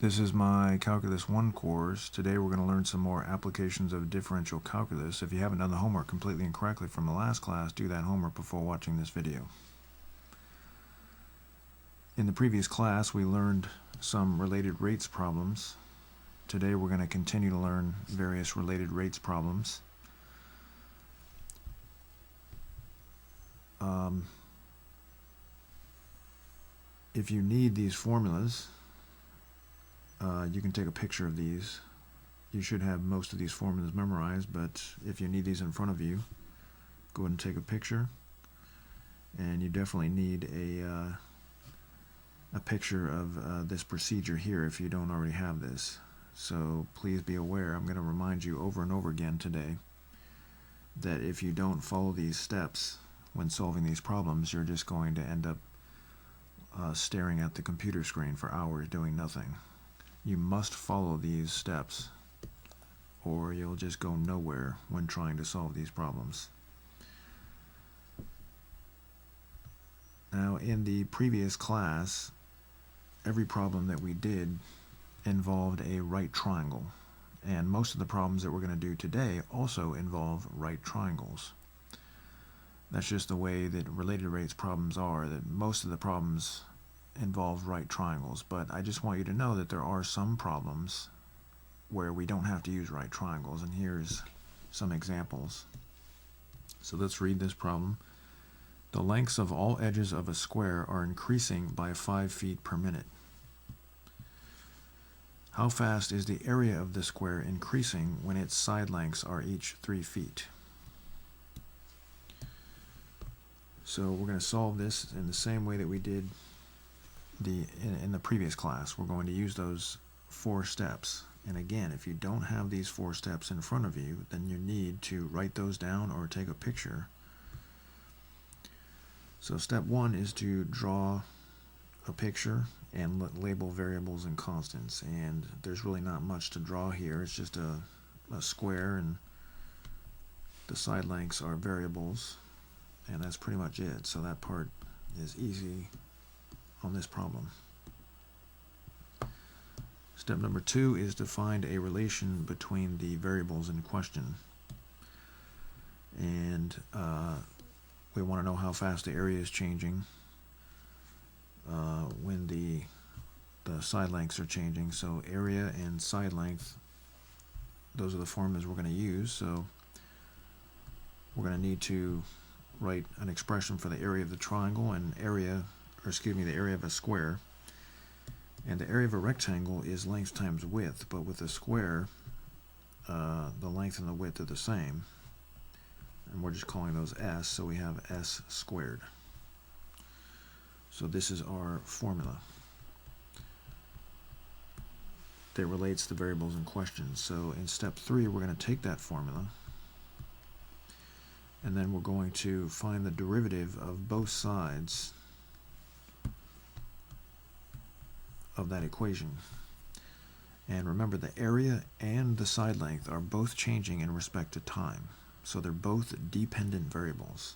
This is my Calculus 1 course. Today we're going to learn some more applications of differential calculus. If you haven't done the homework completely and correctly from the last class, do that homework before watching this video. In the previous class we learned some related rates problems. Today we're going to continue to learn various related rates problems. If you need these formulas, you can take a picture of these. You should have most of these formulas memorized, but if you need these in front of you, go ahead and take a picture. And you definitely need a picture of this procedure here if you don't already have this. So please be aware, I'm going to remind you over and over again today that if you don't follow these steps when solving these problems, you're just going to end up staring at the computer screen for hours doing nothing. You must follow these steps or you'll just go nowhere when trying to solve these problems. Now, in the previous class, every problem that we did involved a right triangle, and most of the problems that we're going to do today also involve right triangles. That's just the way that related rates problems are, that most of the problems involve right triangles, but I just want you to know that there are some problems where we don't have to use right triangles, and here's some examples. So let's read this problem. The lengths of all edges of a square are increasing by 5 feet per minute. How fast is the area of the square increasing when its side lengths are each 3 feet? So we're going to solve this in the same way that we did in the previous class. We're going to use those 4 steps. And again, if you don't have these 4 steps in front of you, then you need to write those down or take a picture. So step 1 is to draw a picture and label variables and constants. And there's really not much to draw here. It's just a square, and the side lengths are variables, and that's pretty much it. So that part is easy on this problem. Step number 2 is to find a relation between the variables in question. And we want to know how fast the area is changing when the side lengths are changing. So area and side length, those are the formulas we're going to use. So we're going to need to write an expression for the area of the triangle and the area of a square. And the area of a rectangle is length times width, but with a square, the length and the width are the same. And we're just calling those s, so we have s squared. So this is our formula that relates the variables in question. So in step 3, we're going to take that formula, and then we're going to find the derivative of both sides of that equation. And remember, the area and the side length are both changing in respect to time. So they're both dependent variables.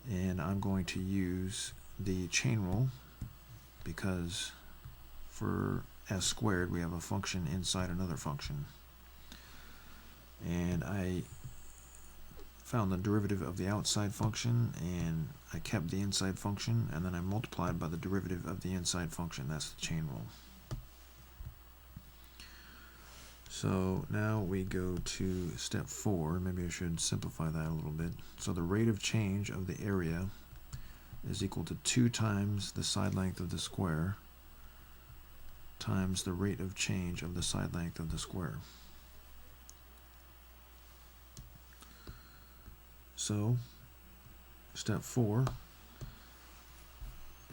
And I'm going to use the chain rule because for s squared we have a function inside another function. And I found the derivative of the outside function, and I kept the inside function, and then I multiplied by the derivative of the inside function. That's the chain rule. So now we go to step 4. Maybe I should simplify that a little bit. So the rate of change of the area is equal to 2 times the side length of the square times the rate of change of the side length of the square. So step 4,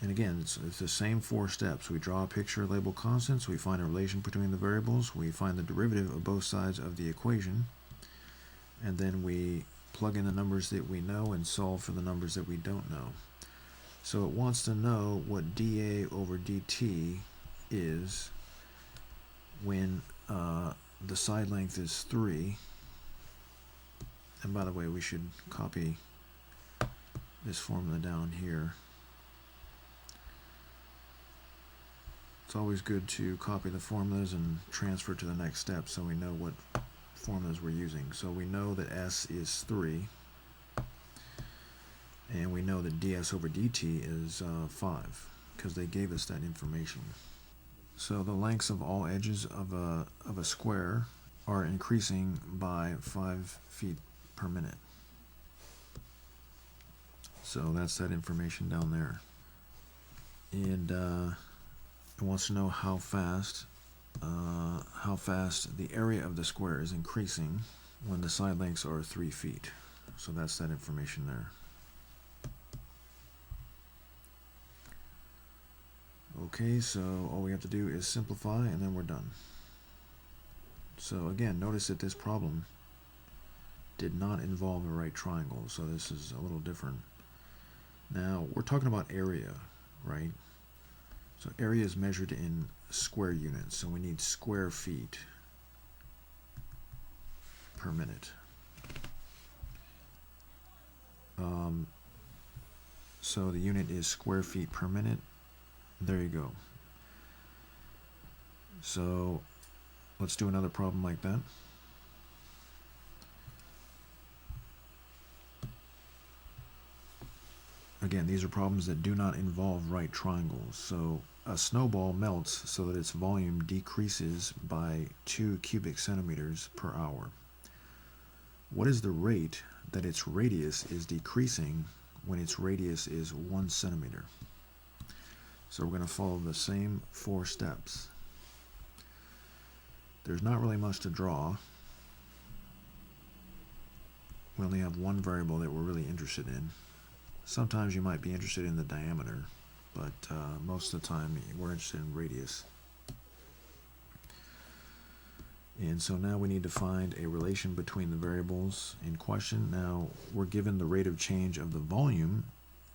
and again, it's the same 4 steps. We draw a picture, label constants, we find a relation between the variables, we find the derivative of both sides of the equation, and then we plug in the numbers that we know and solve for the numbers that we don't know. So it wants to know what dA over dt is when the side length is 3. And by the way, we should copy this formula down here. It's always good to copy the formulas and transfer to the next step so we know what formulas we're using. So we know that S is 3, and we know that ds over dt is 5, because they gave us that information. So the lengths of all edges of a square are increasing by 5 feet per minute. So that's that information down there. And it wants to know how fast the area of the square is increasing when the side lengths are 3 feet. So that's that information there. Okay, so all we have to do is simplify and then we're done. So again, notice that this problem did not involve a right triangle, so this is a little different. Now, we're talking about area, right? So area is measured in square units, so we need square feet per minute. So the unit is square feet per minute. There you go. So let's do another problem like that. Again, these are problems that do not involve right triangles. So a snowball melts so that its volume decreases by 2 cubic centimeters per hour. What is the rate that its radius is decreasing when its radius is 1 centimeter? So we're going to follow the same 4 steps. There's not really much to draw. We only have one variable that we're really interested in. Sometimes you might be interested in the diameter, but most of the time we're interested in radius. And so now we need to find a relation between the variables in question. Now we're given the rate of change of the volume,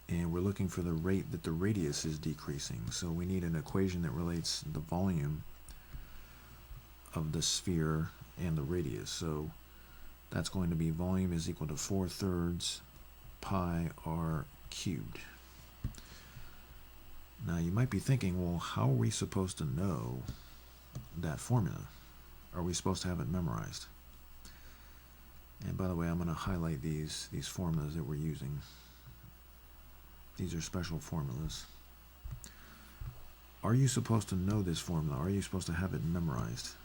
and we're looking for the rate that the radius is decreasing. So we need an equation that relates the volume of the sphere and the radius. So that's going to be volume is equal to 4/3 pi r cubed. Now you might be thinking, well, how are we supposed to know that formula? Are we supposed to have it memorized? And by the way, I'm going to highlight these formulas that we're using. These are special formulas. Are you supposed to know this formula? Are you supposed to have it memorized?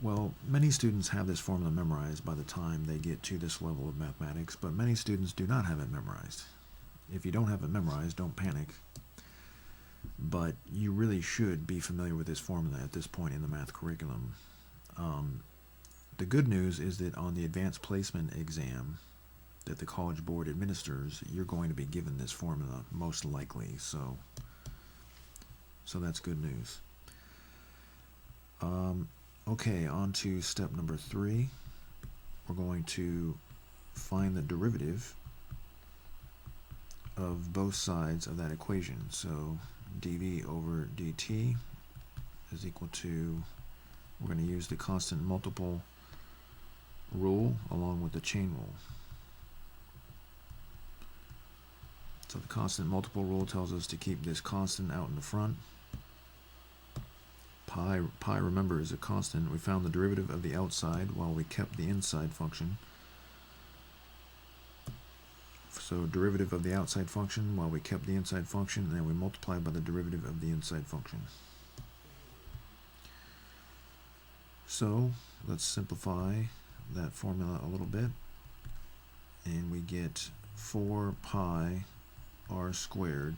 Well, many students have this formula memorized by the time they get to this level of mathematics, but many students do not have it memorized. If you don't have it memorized, don't panic. But you really should be familiar with this formula at this point in the math curriculum. The good news is that on the advanced placement exam that the College Board administers, you're going to be given this formula most likely. So that's good news. Okay, on to step number 3. We're going to find the derivative of both sides of that equation. So dv over dt is equal to, we're going to use the constant multiple rule along with the chain rule. So the constant multiple rule tells us to keep this constant out in the front. Pi, remember, is a constant. We found the derivative of the outside while we kept the inside function. So derivative of the outside function while we kept the inside function, and then we multiply by the derivative of the inside function. So let's simplify that formula a little bit, and we get 4 pi r squared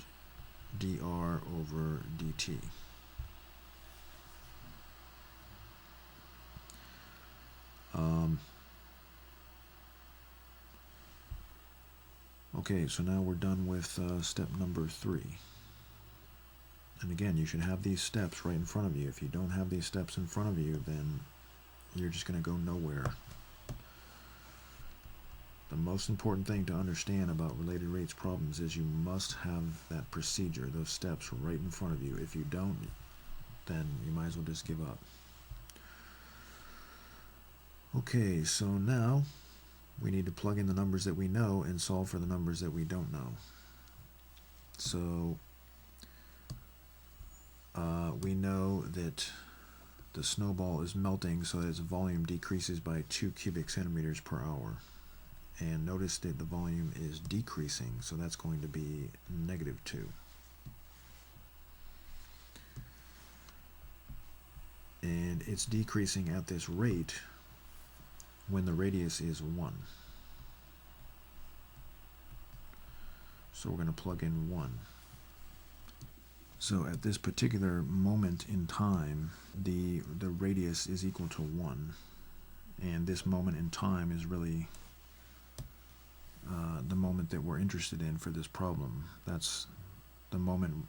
dr over dt. Okay, so now we're done with step number 3. And again, you should have these steps right in front of you. If you don't have these steps in front of you, then you're just going to go nowhere. The most important thing to understand about related rates problems is you must have that procedure, those steps right in front of you. If you don't, then you might as well just give up. Okay, so now we need to plug in the numbers that we know and solve for the numbers that we don't know. So we know that the snowball is melting so that its volume decreases by 2 cubic centimeters per hour. And notice that the volume is decreasing, so that's going to be -2. And it's decreasing at this rate when the radius is 1. So we're going to plug in 1. So at this particular moment in time, the radius is equal to 1. And this moment in time is really the moment that we're interested in for this problem. That's the moment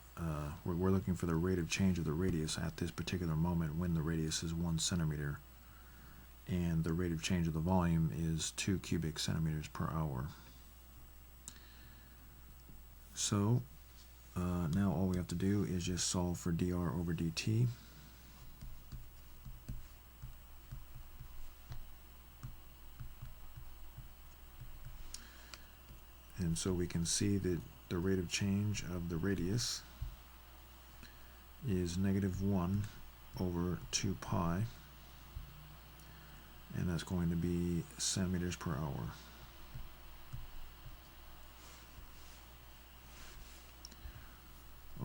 we're looking for the rate of change of the radius at this particular moment when the radius is 1 centimeter. And the rate of change of the volume is 2 cubic centimeters per hour. So now all we have to do is just solve for dr over dt. And so we can see that the rate of change of the radius is -1 over 2 pi, and that's going to be centimeters per hour.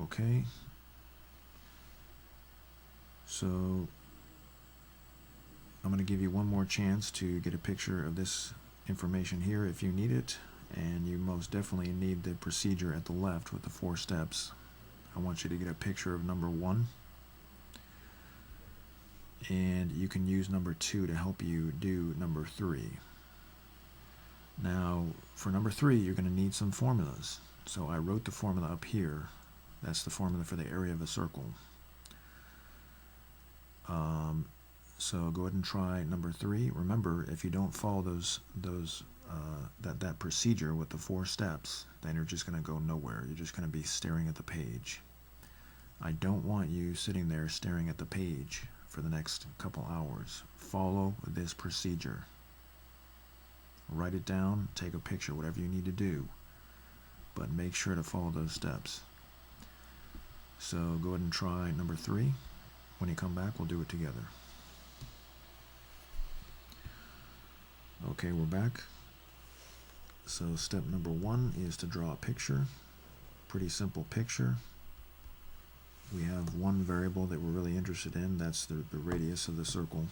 Okay, so I'm going to give you one more chance to get a picture of this information here if you need it, and you most definitely need the procedure at the left with the 4 steps. I want you to get a picture of number 1, and you can use number 2 to help you do number 3. Now for number 3 you're going to need some formulas, so I wrote the formula up here. That's the formula for the area of a circle. So go ahead and try number 3. Remember, if you don't follow that procedure with the 4 steps, then you're just going to go nowhere. You're just going to be staring at the page. I don't want you sitting there staring at the page for the next couple hours. Follow this procedure. Write it down, take a picture, whatever you need to do, but make sure to follow those steps. So go ahead and try number 3. When you come back, we'll do it together. Okay, we're back. So step number 1 is to draw a picture. Pretty simple picture. We have one variable that we're really interested in. That's the radius of the circle.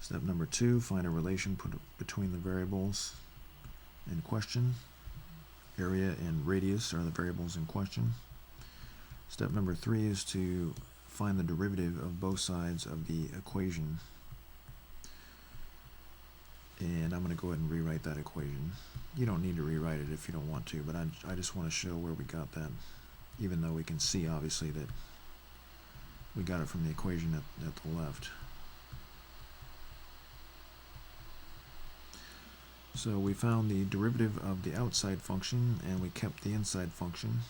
Step number 2, find a relation between the variables in question. Area and radius are the variables in question. Step number 3 is to find the derivative of both sides of the equation. And I'm going to go ahead and rewrite that equation. You don't need to rewrite it if you don't want to, but I just want to show where we got that, even though we can see obviously that we got it from the equation at the left. So we found the derivative of the outside function, and we kept the inside function,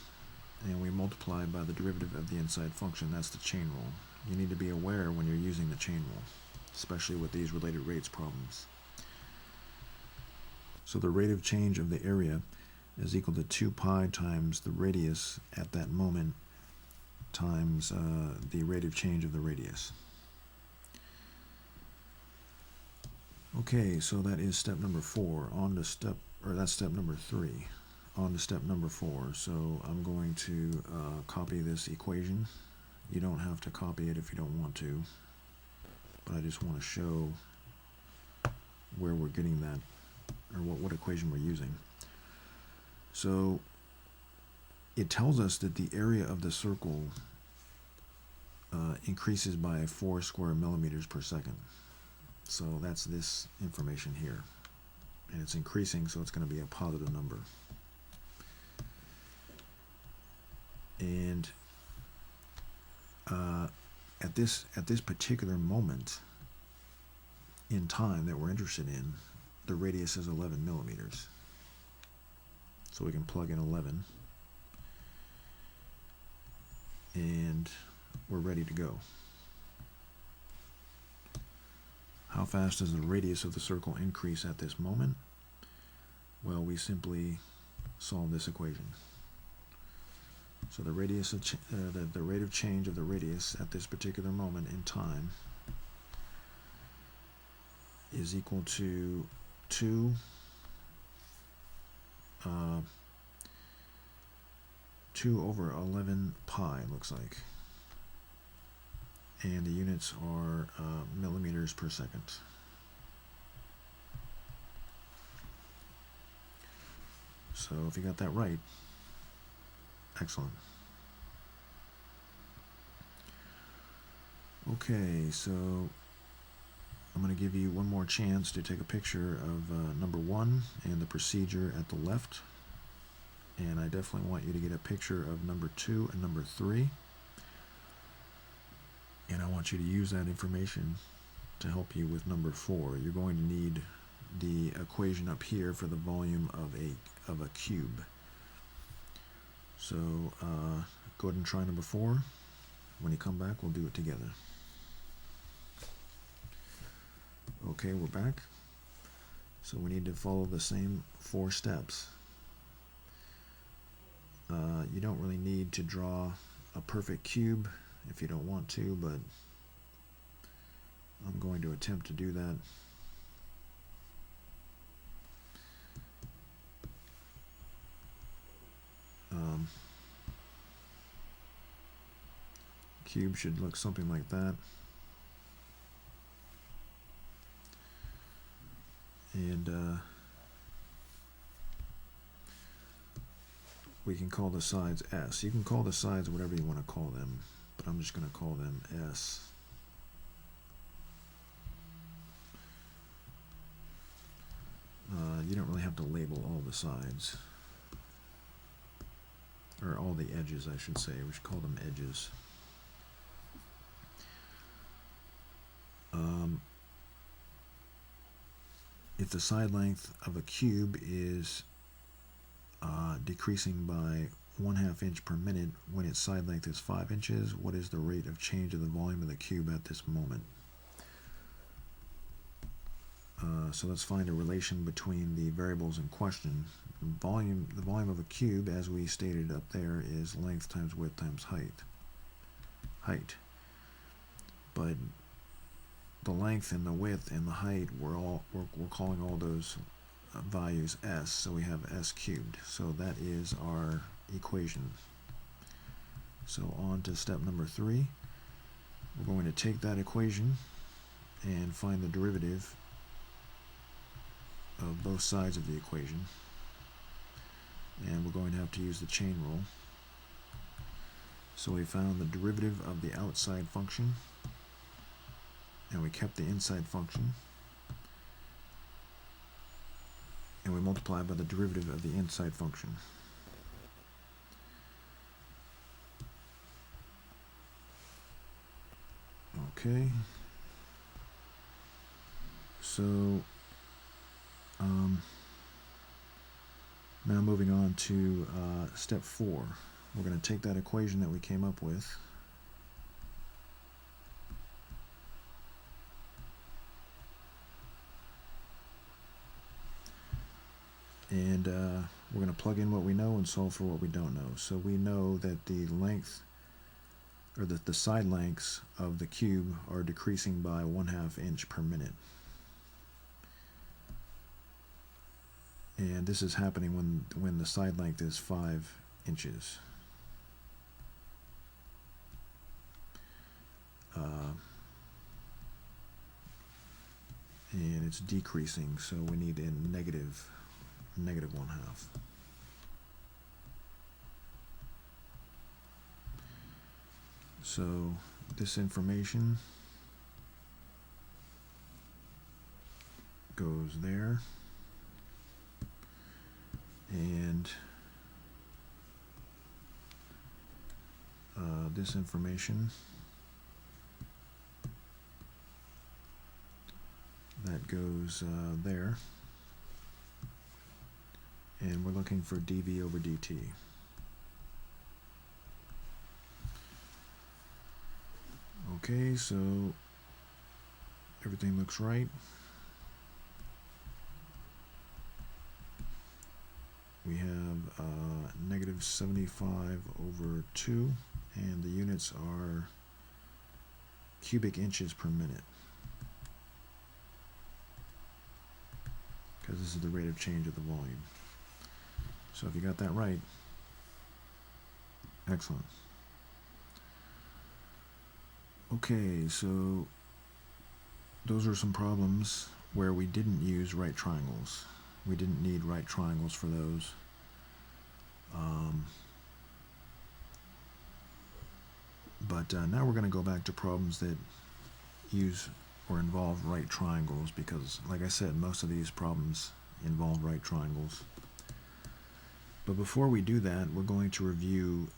and we multiplied by the derivative of the inside function. That's the chain rule. You need to be aware when you're using the chain rule, especially with these related rates problems. So the rate of change of the area is equal to 2 pi times the radius at that moment times the rate of change of the radius. Okay, so that is step number 4. That's step number 3. On to step number 4. So I'm going to copy this equation. You don't have to copy it if you don't want to, but I just want to show where we're getting that, or what equation we're using. So it tells us that the area of the circle increases by 4 square millimeters per second. So that's this information here, and it's increasing, so it's going to be a positive number. And at this particular moment in time that we're interested in, the radius is 11 millimeters. So we can plug in 11, and we're ready to go. How fast does the radius of the circle increase at this moment? Well, we simply solve this equation. So the radius of the rate of change of the radius at this particular moment in time is equal to 2 over 11 pi, looks like. And the units are millimeters per second. So if you got that right, excellent. Okay, so I'm going to give you one more chance to take a picture of number 1 and the procedure at the left. And I definitely want you to get a picture of number 2 and number 3. And I want you to use that information to help you with number 4. You're going to need the equation up here for the volume of a cube. So go ahead and try number 4. When you come back, we'll do it together. Okay, we're back. So we need to follow the same 4 steps. You don't really need to draw a perfect cube if you don't want to, but I'm going to attempt to do that. Cube should look something like that. And we can call the sides S. You can call the sides whatever you want to call them, but I'm just going to call them S. You don't really have to label all the sides, or all the edges, I should say. We should call them edges. If the side length of a cube is decreasing by 1/2 inch per minute when its side length is 5 inches, what is the rate of change of the volume of the cube at this moment? So let's find a relation between the variables in question. The volume of a cube, as we stated up there, is length times width times height. But the length and the width and the height, we're calling all those values S, so we have S cubed. So that is our equation. So on to step number 3. We're going to take that equation and find the derivative of both sides of the equation. And we're going to have to use the chain rule. So we found the derivative of the outside function, and we kept the inside function, and we multiplied by the derivative of the inside function. Okay, so now moving on to step 4. We're going to take that equation that we came up with, and we're going to plug in what we know and solve for what we don't know. So we know that the length, or that the side lengths of the cube are decreasing by 1/2 inch per minute. And this is happening when the side length is 5 inches. And it's decreasing, so we need a negative 1/2. So this information goes there, and this information that goes there, and we're looking for dV over dt. Okay, so everything looks right. We have negative 75 over 2, and the units are cubic inches per minute, because this is the rate of change of the volume. So if you got that right, excellent. Okay, so those are some problems where we didn't use right triangles. We didn't need right triangles for those. But now we're going to go back to problems that use or involve right triangles, because, like I said, most of these problems involve right triangles. But before we do that, we're going to review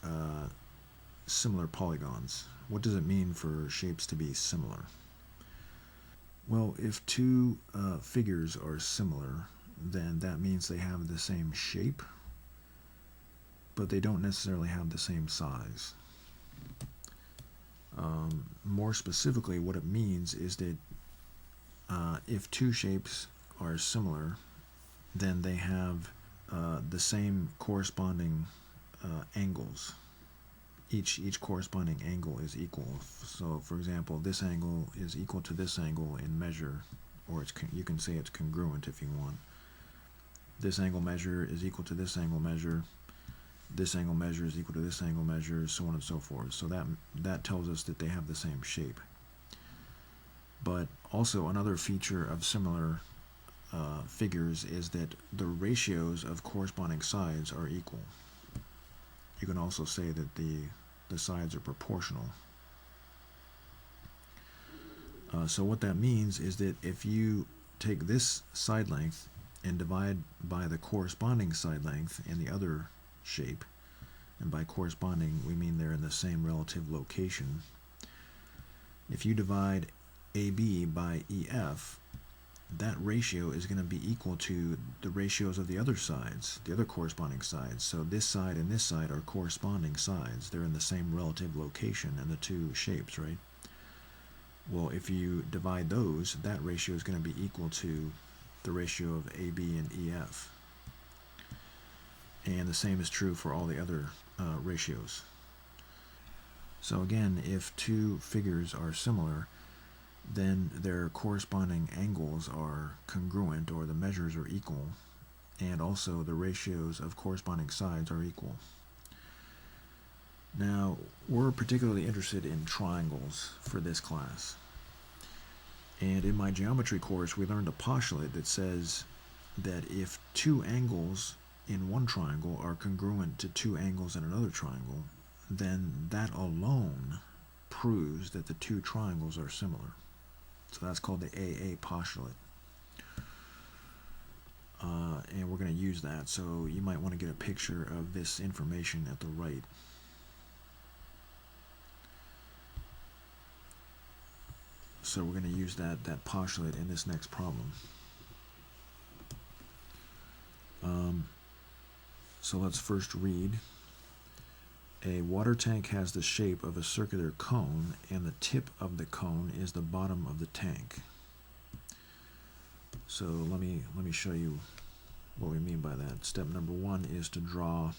similar polygons. What does it mean for shapes to be similar? Well, if two figures are similar, then that means they have the same shape, but they don't necessarily have the same size. More specifically, what it means is that if two shapes are similar, then they have the same corresponding angles. Each corresponding angle is equal. So, for example, this angle is equal to this angle in measure, or you can say it's congruent if you want. This angle measure is equal to this angle measure. This angle measure is equal to this angle measure, so on and so forth. So that tells us that they have the same shape. But also another feature of similar figures is that the ratios of corresponding sides are equal. You can also say that the sides are proportional. So what that means is that if you take this side length and divide by the corresponding side length in the other shape, and by corresponding we mean they're in the same relative location. If you divide AB by EF, that ratio is going to be equal to the ratios of the other sides, the other corresponding sides. So this side and this side are corresponding sides. They're in the same relative location in the two shapes, right? Well, if you divide those, that ratio is going to be equal to the ratio of AB and EF. And the same is true for all the other ratios. So again, if two figures are similar, then their corresponding angles are congruent, or the measures are equal, and also the ratios of corresponding sides are equal. Now, we're particularly interested in triangles for this class. And in my geometry course, we learned a postulate that says that if two angles in one triangle are congruent to two angles in another triangle, then that alone proves that the two triangles are similar. So that's called the AA postulate. And we're going to use that, so you might want to get a picture of this information at the right. So we're going to use that postulate in this next problem. So let's first read. A water tank has the shape of a circular cone, and the tip of the cone is the bottom of the tank. So let me show you what we mean by that. Step number one is to draw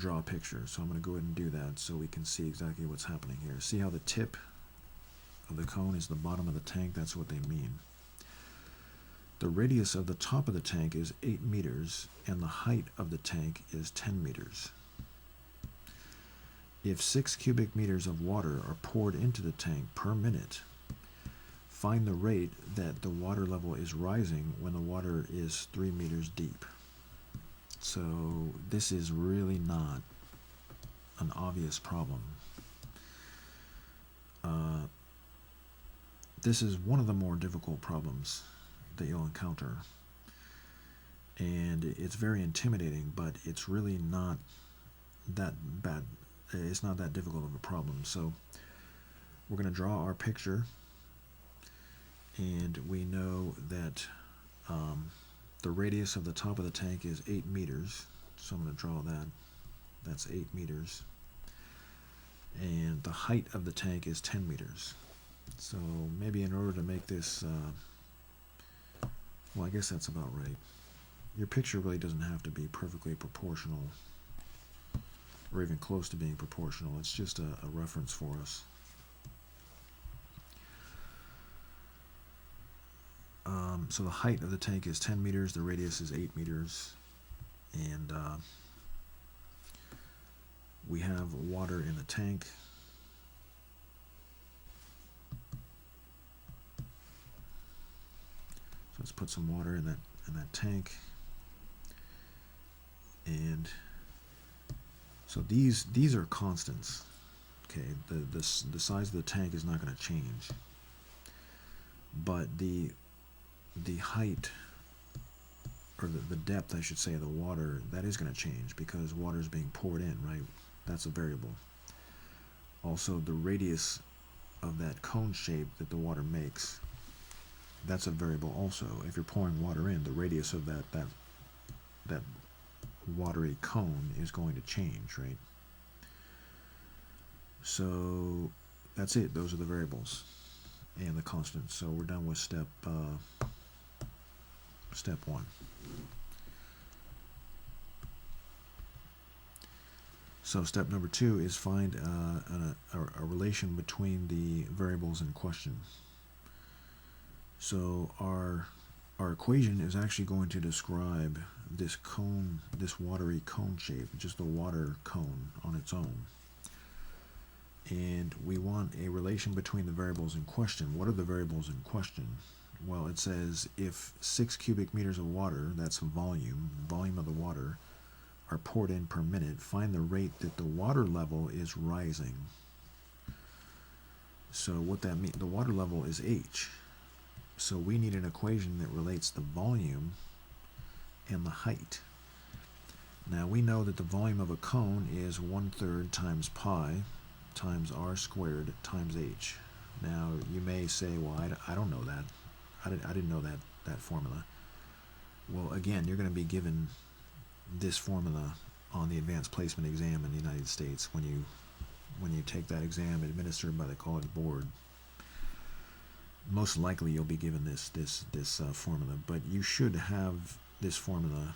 a picture. So I'm going to go ahead and do that so we can see exactly what's happening here. See how the tip of the cone is the bottom of the tank? That's what they mean. The radius of the top of the tank is 8 meters, and the height of the tank is 10 meters. If 6 cubic meters of water are poured into the tank per minute, find the rate that the water level is rising when the water is 3 meters deep. So this is really not an obvious problem. This is one of the more difficult problems that you'll encounter, and it's very intimidating, but it's really not that bad. It's not that difficult of a problem. So we're going to draw our picture, and we know that the radius of the top of the tank is 8 meters. So I'm going to draw that. That's 8 meters. And the height of the tank is 10 meters. So maybe in order to make this, well, I guess that's about right. your picture really doesn't have to be perfectly proportional or even close to being proportional. It's just a reference for us. So the height of the tank is 10 meters, the radius is 8 meters, and we have water in the tank. So let's put some water in that tank. And so these are constants. Okay, the size of the tank is not going to change, but the height, or the depth, I should say, of the water, that is going to change because water is being poured in, right? That's a variable. Also, the radius of that cone shape that the water makes, that's a variable also. If you're pouring water in, the radius of that watery cone is going to change, right? So that's it. Those are the variables and the constants. So we're done with step 1. So step number 2 is find a relation between the variables in question. So our equation is actually going to describe this cone, this watery cone shape, just a water cone on its own. And we want a relation between the variables in question. What are the variables in question? Well, it says if 6 cubic meters of water, that's volume of the water, are poured in per minute, find the rate that the water level is rising. So what that means, the water level is h. So we need an equation that relates the volume and the height. Now we know that the volume of a cone is 1/3 times pi times r squared times h. Now you may say, well, I don't know that. I didn't know that formula. Well, again, you're going to be given this formula on the advanced placement exam in the United States when you take that exam administered by the College Board. Most likely you'll be given this formula, but you should have this formula.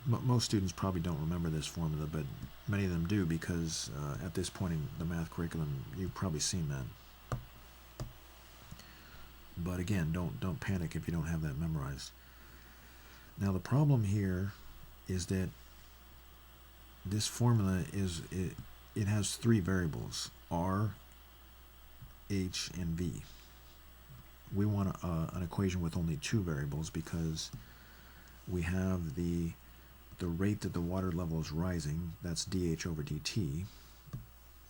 Most students probably don't remember this formula, but many of them do because at this point in the math curriculum, you've probably seen that. But again, don't panic if you don't have that memorized. Now the problem here is that this formula it has 3 variables: r, h, and v. We want an equation with only 2 variables because we have the rate that the water level is rising, that's dH over dt,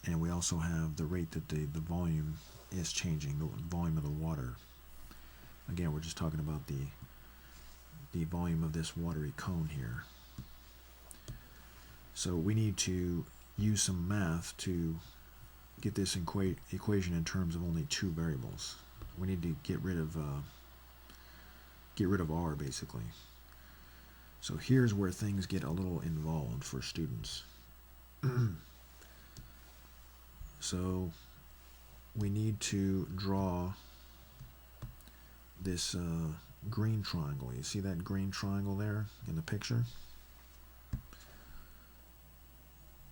and we also have the rate that the volume is changing, the volume of the water. Again, we're just talking about the volume of this watery cone here. So we need to use some math to get this equation in terms of only 2 variables. We need to get rid of r, basically. So here's where things get a little involved for students. So we need to draw this green triangle. You see that green triangle there in the picture?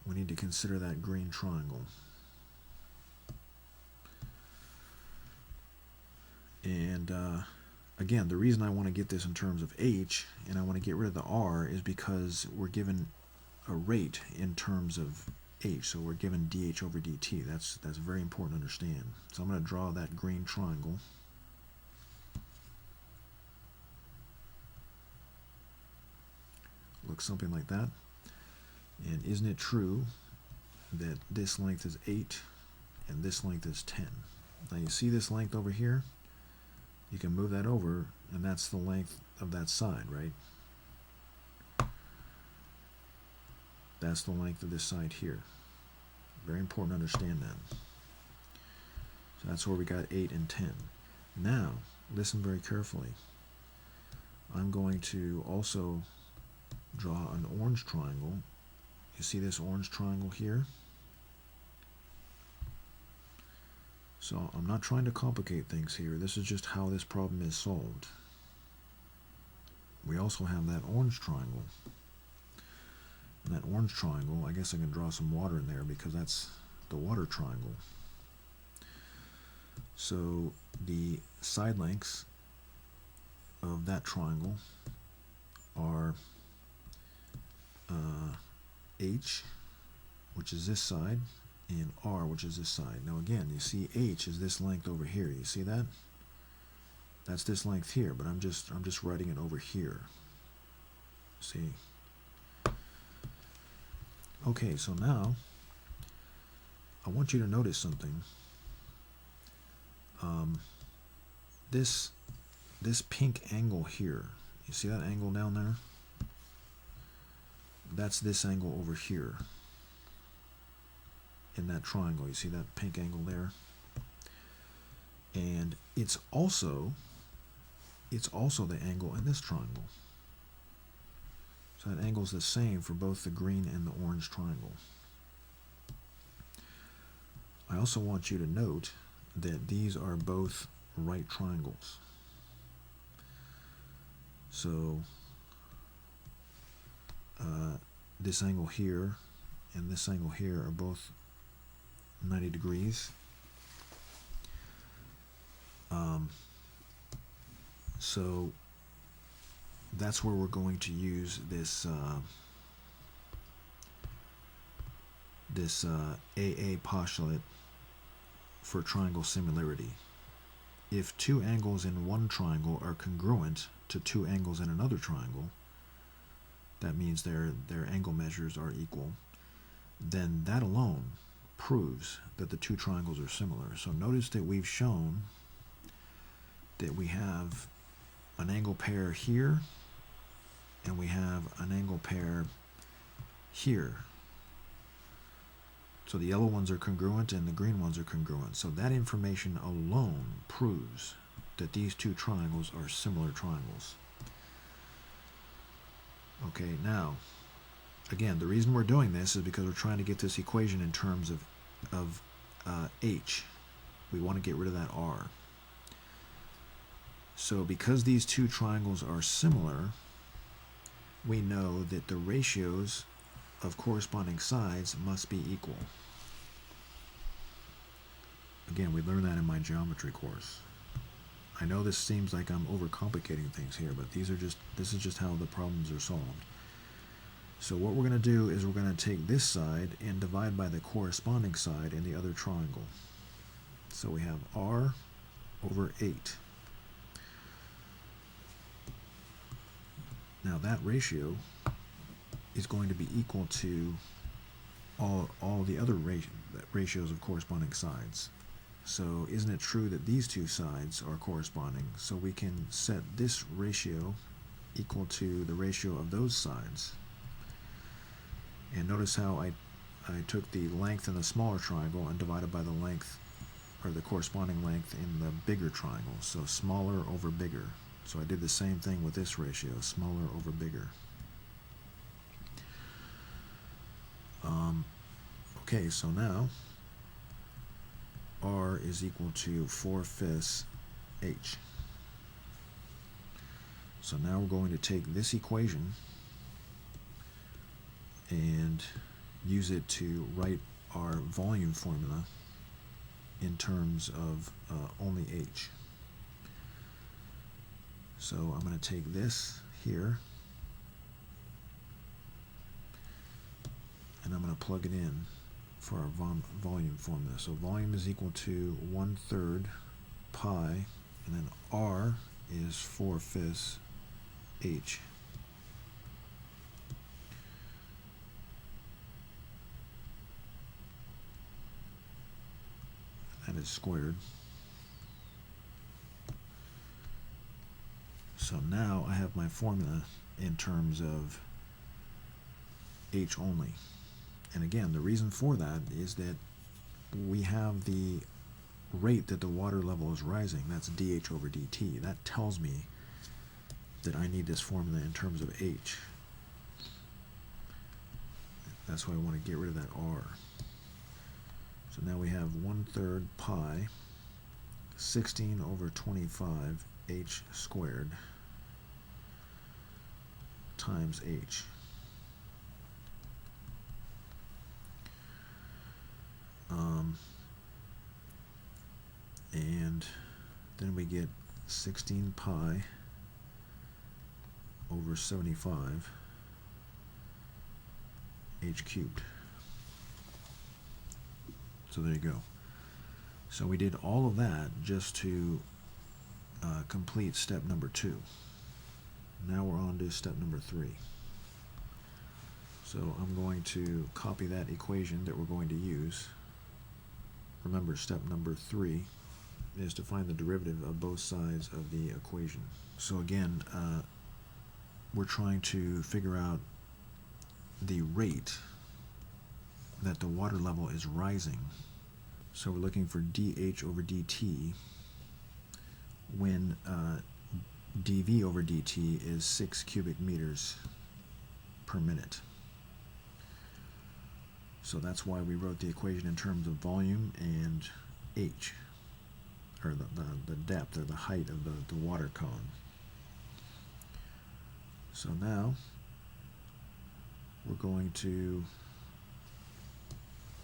We need to consider that green triangle. And again, the reason I want to get this in terms of h and I want to get rid of the r is because we're given a rate in terms of h. So we're given dH over dt. That's very important to understand. So I'm going to draw that green triangle. Looks something like that. And isn't it true that this length is 8 and this length is 10? Now you see this length over here? You can move that over, and that's the length of that side, right? That's the length of this side here. Very important to understand that. So that's where we got 8 and 10. Now, listen very carefully. I'm going to also draw an orange triangle. You see this orange triangle here? So I'm not trying to complicate things here. This is just how this problem is solved. we also have that orange triangle. And that orange triangle, I guess I can draw some water in there because that's the water triangle. So the side lengths of that triangle are H, which is this side, and R, which is this side. Now again, you see H is this length over here. You see that? That's this length here, but I'm just writing it over here. See? Okay, so now I want you to notice something. This pink angle here, you see that angle down there? That's this angle over here in that triangle. You see that pink angle there? And it's also the angle in this triangle. So that angle is the same for both the green and the orange triangle. I also want you to note that these are both right triangles. So this angle here and this angle here are both 90 degrees. So that's where we're going to use this AA postulate for triangle similarity. If two angles in one triangle are congruent to two angles in another triangle, that means their angle measures are equal, then that alone proves that the two triangles are similar. So notice that we've shown that we have an angle pair here and we have an angle pair here. So the yellow ones are congruent and the green ones are congruent. So that information alone proves that these two triangles are similar triangles. Okay, now, again, the reason we're doing this is because we're trying to get this equation in terms of H. We want to get rid of that R. So because these two triangles are similar, we know that the ratios of corresponding sides must be equal. Again, we learned that in my geometry course. I know this seems like I'm overcomplicating things here, but this is just how the problems are solved. So what we're going to do is we're going to take this side and divide by the corresponding side in the other triangle. So we have R over 8. Now that ratio is going to be equal to all the other ratios of corresponding sides. So isn't it true that these two sides are corresponding? So we can set this ratio equal to the ratio of those sides. And notice how I took the length in the smaller triangle and divided by the length, or the corresponding length in the bigger triangle. So smaller over bigger. So I did the same thing with this ratio, smaller over bigger. Okay, so now R is equal to 4/5 H. So now we're going to take this equation and use it to write our volume formula in terms of only H. So I'm going to take this here and I'm going to plug it in for our volume formula. So volume is equal to 1/3 pi, and then R is 4/5 H. That is squared. So now I have my formula in terms of H only. And again, the reason for that is that we have the rate that the water level is rising. That's dH over dt. That tells me that I need this formula in terms of H. That's why I want to get rid of that R. So now we have 1/3 pi 16 over 25 H squared times h. And then we get 16 pi over 75 h cubed. So there you go. So we did all of that just to complete step number 2. Now we're on to step number 3. So I'm going to copy that equation that we're going to use. Remember, step number 3 is to find the derivative of both sides of the equation. So again, we're trying to figure out the rate that the water level is rising. So we're looking for dH over dt when dV over dt is 6 cubic meters per minute. So that's why we wrote the equation in terms of volume and h, or the depth or the height of the water cone. So now we're going to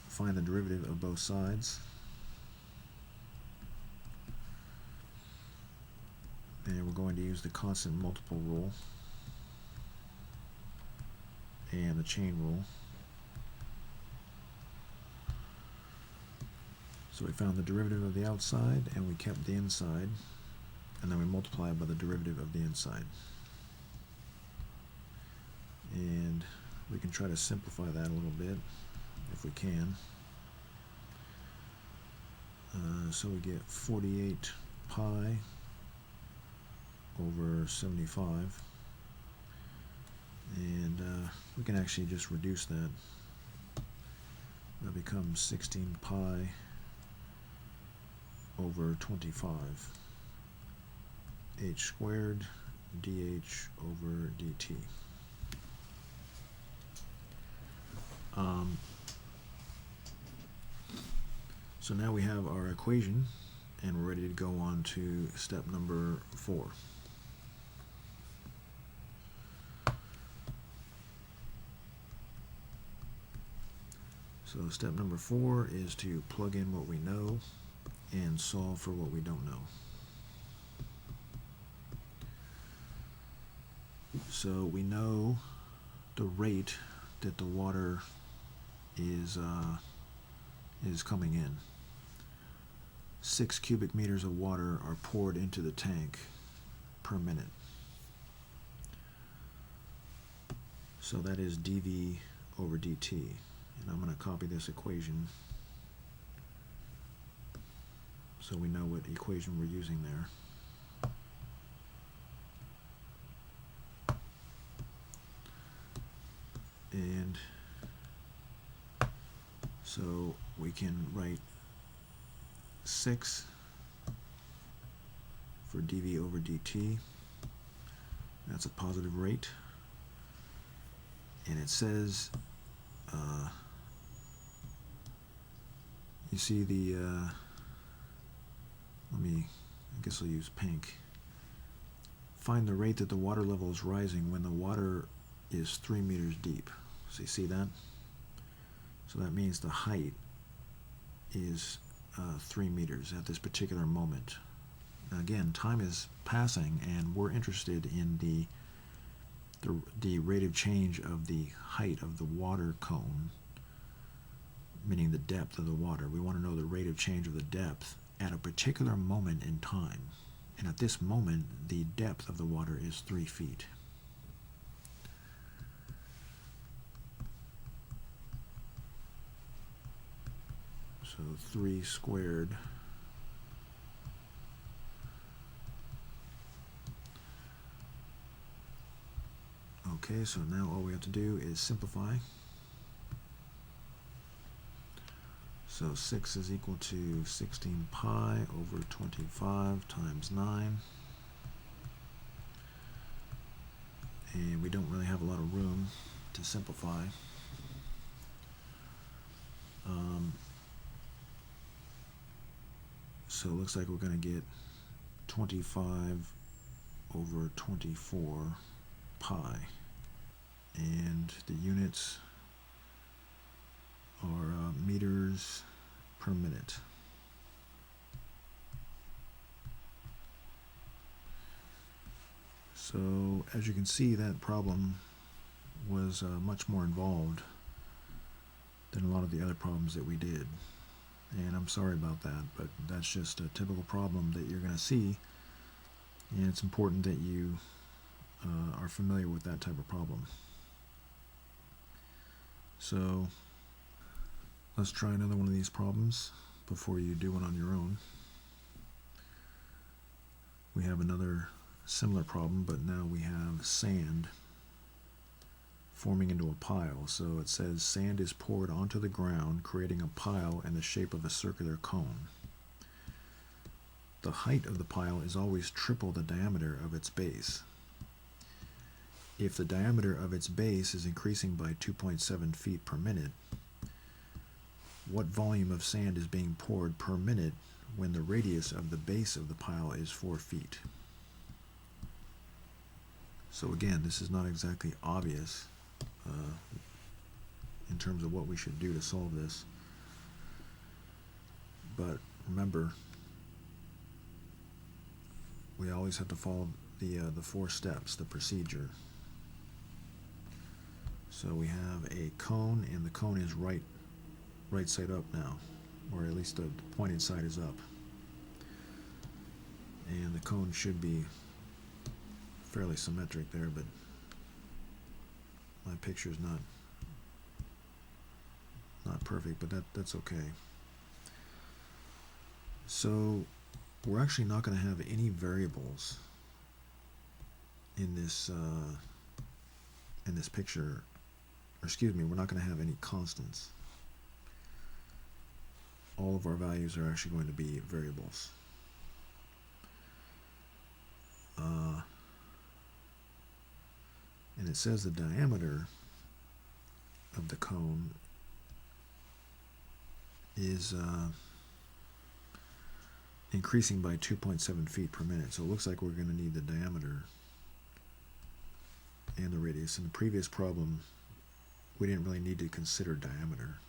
find the derivative of both sides. And we're going to use the constant multiple rule and the chain rule. So we found the derivative of the outside and we kept the inside, and then we multiply by the derivative of the inside. And we can try to simplify that a little bit if we can. So we get 48 pi over 75, and we can actually just reduce that. That becomes 16 pi over 25 h squared dH over dt. So now we have our equation and we're ready to go on to step number 4. So step number 4 is to plug in what we know and solve for what we don't know. So we know the rate that the water is coming in. 6 cubic meters of water are poured into the tank per minute. So that is dV over dt. And I'm going to copy this equation so we know what equation we're using there. And so we can write 6 for dV over dt. That's a positive rate. And it says, you see the, I guess I'll use pink. Find the rate that the water level is rising when the water is 3 meters deep. So you see that? So that means the height is 3 meters at this particular moment. Now again, time is passing and we're interested in the rate of change of the height of the water cone, meaning the depth of the water. We want to know the rate of change of the depth at a particular moment in time. And at this moment, the depth of the water is 3 feet. So 3 squared okay, so now all we have to do is simplify. So 6 is equal to 16 pi over 25 times 9. And we don't really have a lot of room to simplify. So it looks like we're going to get 25 over 24 pi. and the units are meters per minute. So as you can see, that problem was much more involved than a lot of the other problems that we did. And I'm sorry about that, but that's just a typical problem that you're going to see, and it's important that you are familiar with that type of problem. So let's try another one of these problems before you do it on your own. We have another similar problem, but now we have sand forming into a pile. So it says sand is poured onto the ground, creating a pile in the shape of a circular cone. The height of the pile is always triple the diameter of its base. If the diameter of its base is increasing by 2.7 feet per minute, what volume of sand is being poured per minute when the radius of the base of the pile is 4 feet? So again, this is not exactly obvious in terms of what we should do to solve this. But remember, we always have to follow the 4 steps, the procedure. So we have a cone, and the cone is right side up now, or at least the pointed side is up. And the cone should be fairly symmetric there, but my picture is not perfect, but that's okay. So we're actually not going to have any variables in this picture, or excuse me, we're not going to have any constants. All of our values are actually going to be variables. And it says the diameter of the cone is increasing by 2.7 feet per minute. So it looks like we're going to need the diameter and the radius. In the previous problem, we didn't really need to consider diameter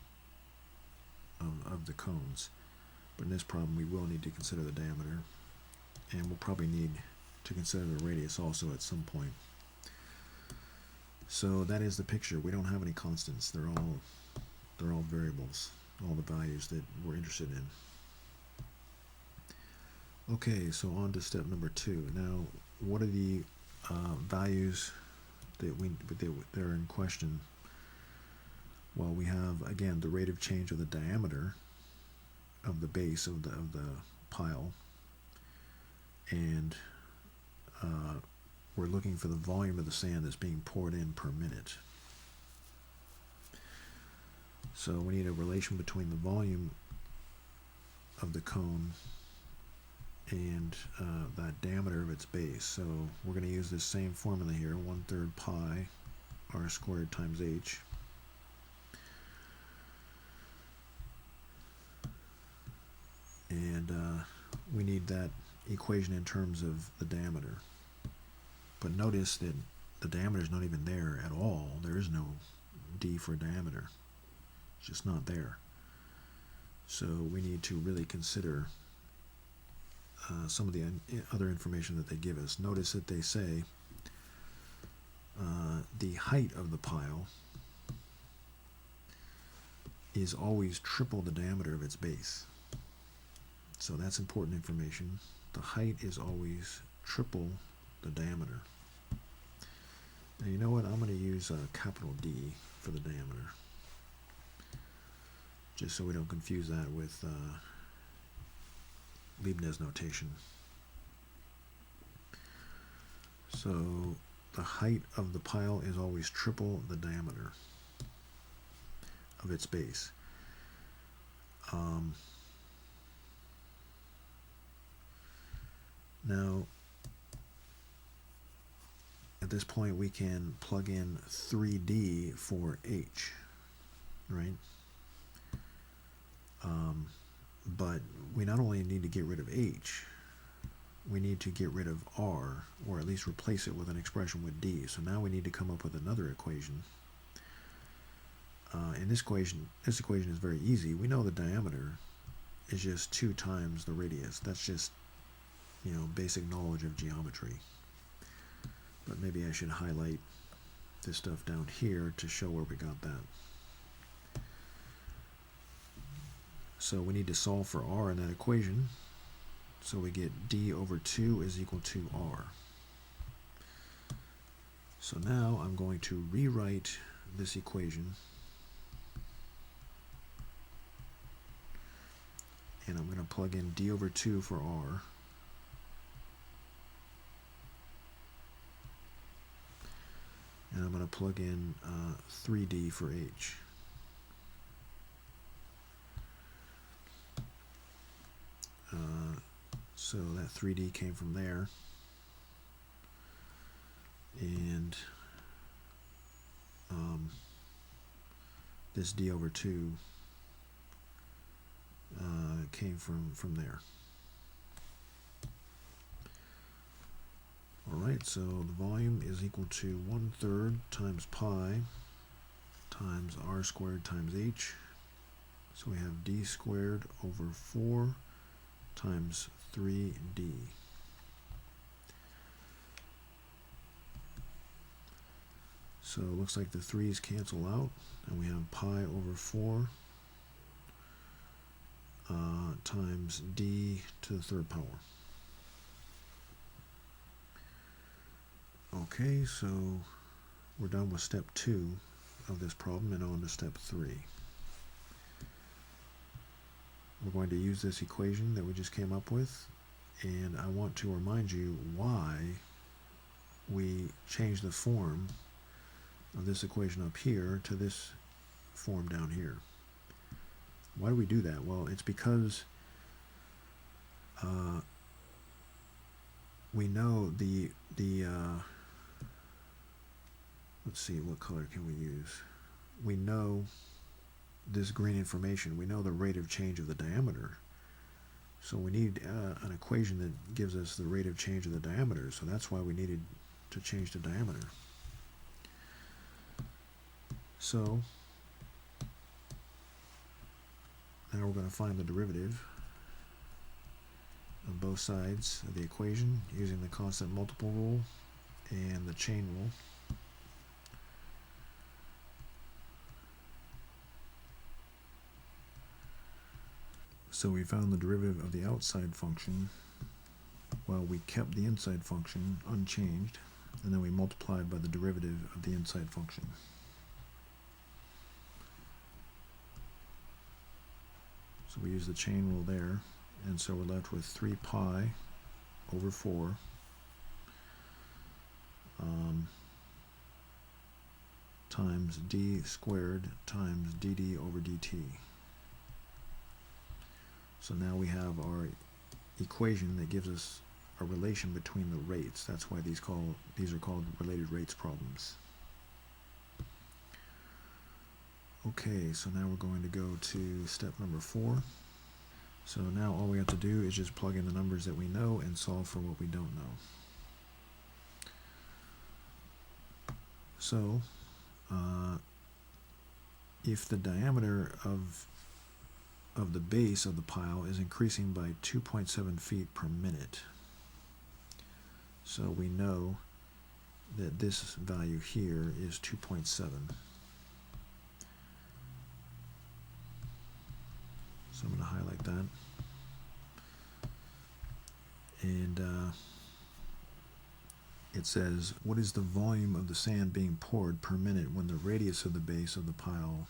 of the cones. But in this problem, we will need to consider the diameter. And we'll probably need to consider the radius also at some point. So that is the picture. We don't have any constants. They're all variables, all the values that we're interested in. Okay, so on to step number 2. Now, what are the values that are in question? Well, we have, again, the rate of change of the diameter of the base of the pile, and we're looking for the volume of the sand that's being poured in per minute. So we need a relation between the volume of the cone and that diameter of its base. So we're going to use this same formula here, 1/3 pi r squared times h. And we need that equation in terms of the diameter. But notice that the diameter is not even there at all. There is no d for diameter. It's just not there. So we need to really consider some of the other information that they give us. Notice that they say the height of the pile is always triple the diameter of its base. So that's important information. The height is always triple the diameter. Now you know what? I'm going to use a capital D for the diameter, just so we don't confuse that with Leibniz notation. So the height of the pile is always triple the diameter of its base. Now, at this point, we can plug in 3D for h, right? But we not only need to get rid of h, we need to get rid of r, or at least replace it with an expression with d. So now we need to come up with another equation. And this equation is very easy. We know the diameter is just 2 times the radius. That's just, basic knowledge of geometry. But maybe I should highlight this stuff down here to show where we got that. So we need to solve for r in that equation. So we get d over 2 is equal to r. So now I'm going to rewrite this equation, and I'm going to plug in d over 2 for r, and I'm going to plug in 3d for h. So that 3d came from there, and this d over 2 came from there. Alright, so the volume is equal to 1/3 times pi times r squared times h. So we have d squared over 4 times 3d. So it looks like the 3's cancel out, and we have pi over 4 times d to the 3rd power. Okay, so we're done with step 2 of this problem, and on to step 3. We're going to use this equation that we just came up with, and I want to remind you why we changed the form of this equation up here to this form down here. Why do we do that? Well, it's because we know the let's see, what color can we use? We know this green information. We know the rate of change of the diameter. So we need an equation that gives us the rate of change of the diameter. So that's why we needed to change the diameter. So now we're going to find the derivative of both sides of the equation using the constant multiple rule and the chain rule. So we found the derivative of the outside function while we kept the inside function unchanged, and then we multiplied by the derivative of the inside function. So we use the chain rule there, and so we're left with 3 pi over 4 times d squared times dd over dt. So now we have our equation that gives us a relation between the rates. That's why these are called related rates problems. Okay, so now we're going to go to step number 4. So now all we have to do is just plug in the numbers that we know and solve for what we don't know. So if the diameter of the base of the pile is increasing by 2.7 feet per minute, so we know that this value here is 2.7. So I'm going to highlight that. And it says, what is the volume of the sand being poured per minute when the radius of the base of the pile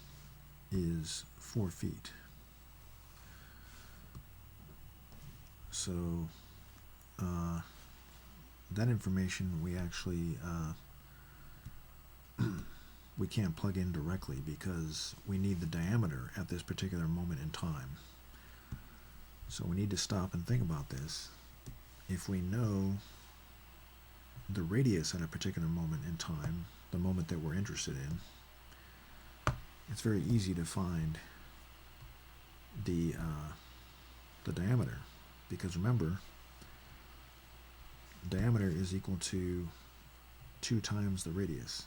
is 4 feet? So that information we actually we can't plug in directly because we need the diameter at this particular moment in time. So we need to stop and think about this. If we know the radius at a particular moment in time, the moment that we're interested in, it's very easy to find the diameter. Because remember, diameter is equal to 2 times the radius.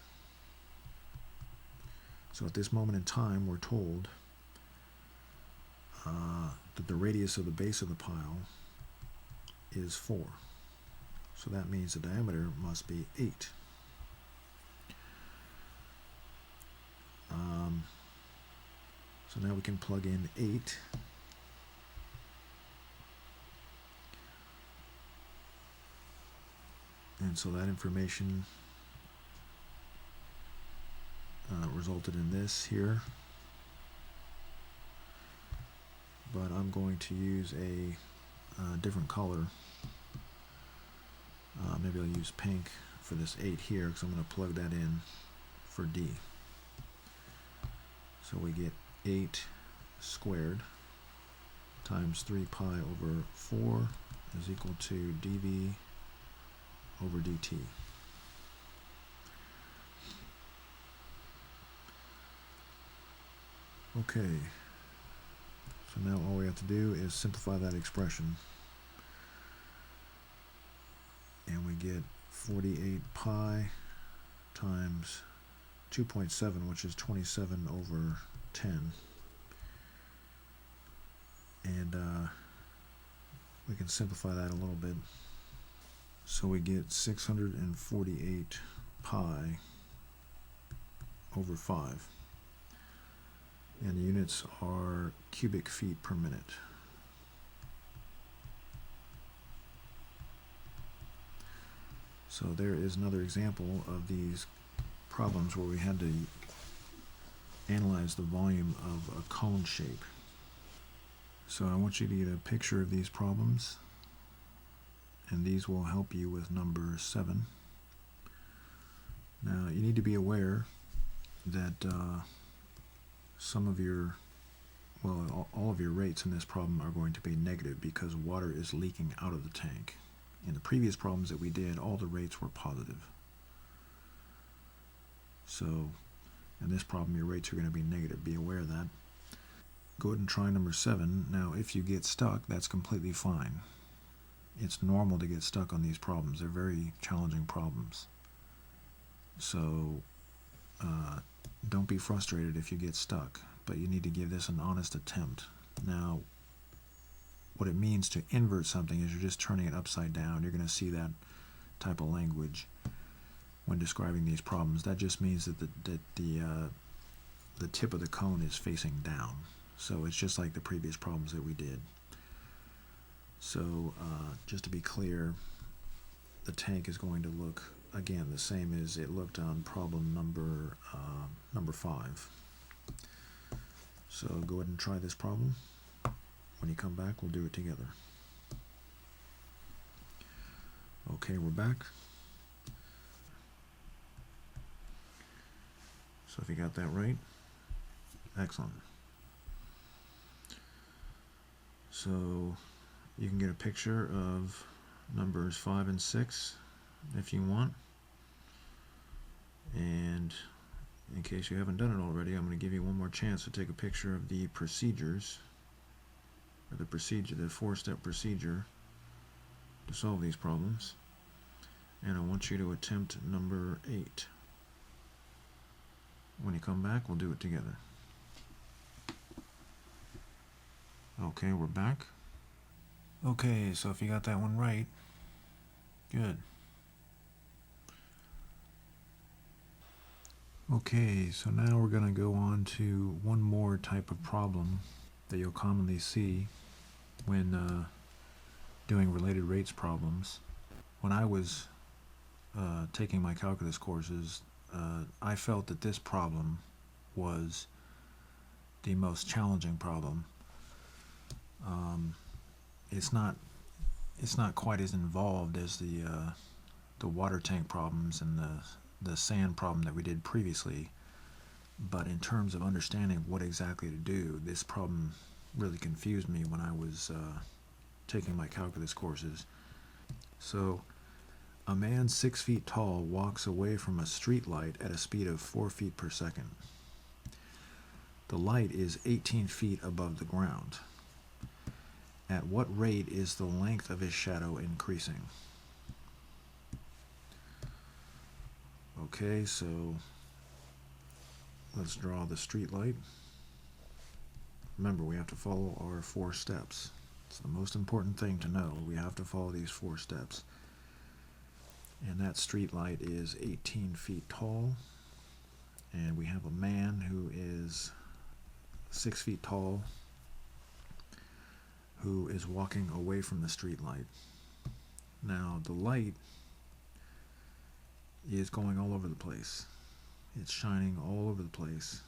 So at this moment in time, we're told that the radius of the base of the pile is 4. So that means the diameter must be 8. So now we can plug in 8. And so that information resulted in this here. But I'm going to use a different color. Maybe I'll use pink for this 8 here, because I'm going to plug that in for D. So we get 8 squared times 3 pi over 4 is equal to dV over dt. Okay, so now all we have to do is simplify that expression, and we get 48 pi times 2.7, which is 27 over 10, and we can simplify that a little bit. So we get 648 pi over 5, and the units are cubic feet per minute. So there is another example of these problems where we had to analyze the volume of a cone shape. So I want you to get a picture of these problems, and these will help you with number 7. Now you need to be aware that some of your, well, all of your rates in this problem are going to be negative because water is leaking out of the tank. In the previous problems that we did, all the rates were positive. So in this problem, your rates are going to be negative. Be aware of that. Go ahead and try number 7. Now, if you get stuck, that's completely fine. It's normal to get stuck on these problems. They're very challenging problems. So don't be frustrated if you get stuck, but you need to give this an honest attempt. Now, what it means to invert something is you're just turning it upside down. You're going to see that type of language when describing these problems. That just means that the tip of the cone is facing down. So it's just like the previous problems that we did. So just to be clear, the tank is going to look, again, the same as it looked on problem number 5. So go ahead and try this problem. When you come back, we'll do it together. Okay, we're back. So if you got that right, excellent. So you can get a picture of numbers 5 and 6 if you want. And in case you haven't done it already, I'm going to give you one more chance to take a picture of the procedures, or the 4-step procedure to solve these problems. And I want you to attempt number 8. When you come back, we'll do it together. Okay, we're back. Okay, so if you got that one right, good. Okay, so now we're going to go on to one more type of problem that you'll commonly see when doing related rates problems. When I was taking my calculus courses, I felt that this problem was the most challenging problem. It's not quite as involved as the water tank problems and the sand problem that we did previously, but in terms of understanding what exactly to do, this problem really confused me when I was taking my calculus courses. So a man 6 feet tall walks away from a street light at a speed of 4 feet per second. The light is 18 feet above the ground. At what rate is the length of his shadow increasing? Okay, so let's draw the street light. Remember, we have to follow our 4 steps. It's the most important thing to know. We have to follow these 4 steps. And that street light is 18 feet tall. And we have a man who is 6 feet tall who is walking away from the street light. Now, the light is going all over the place. It's shining all over the place.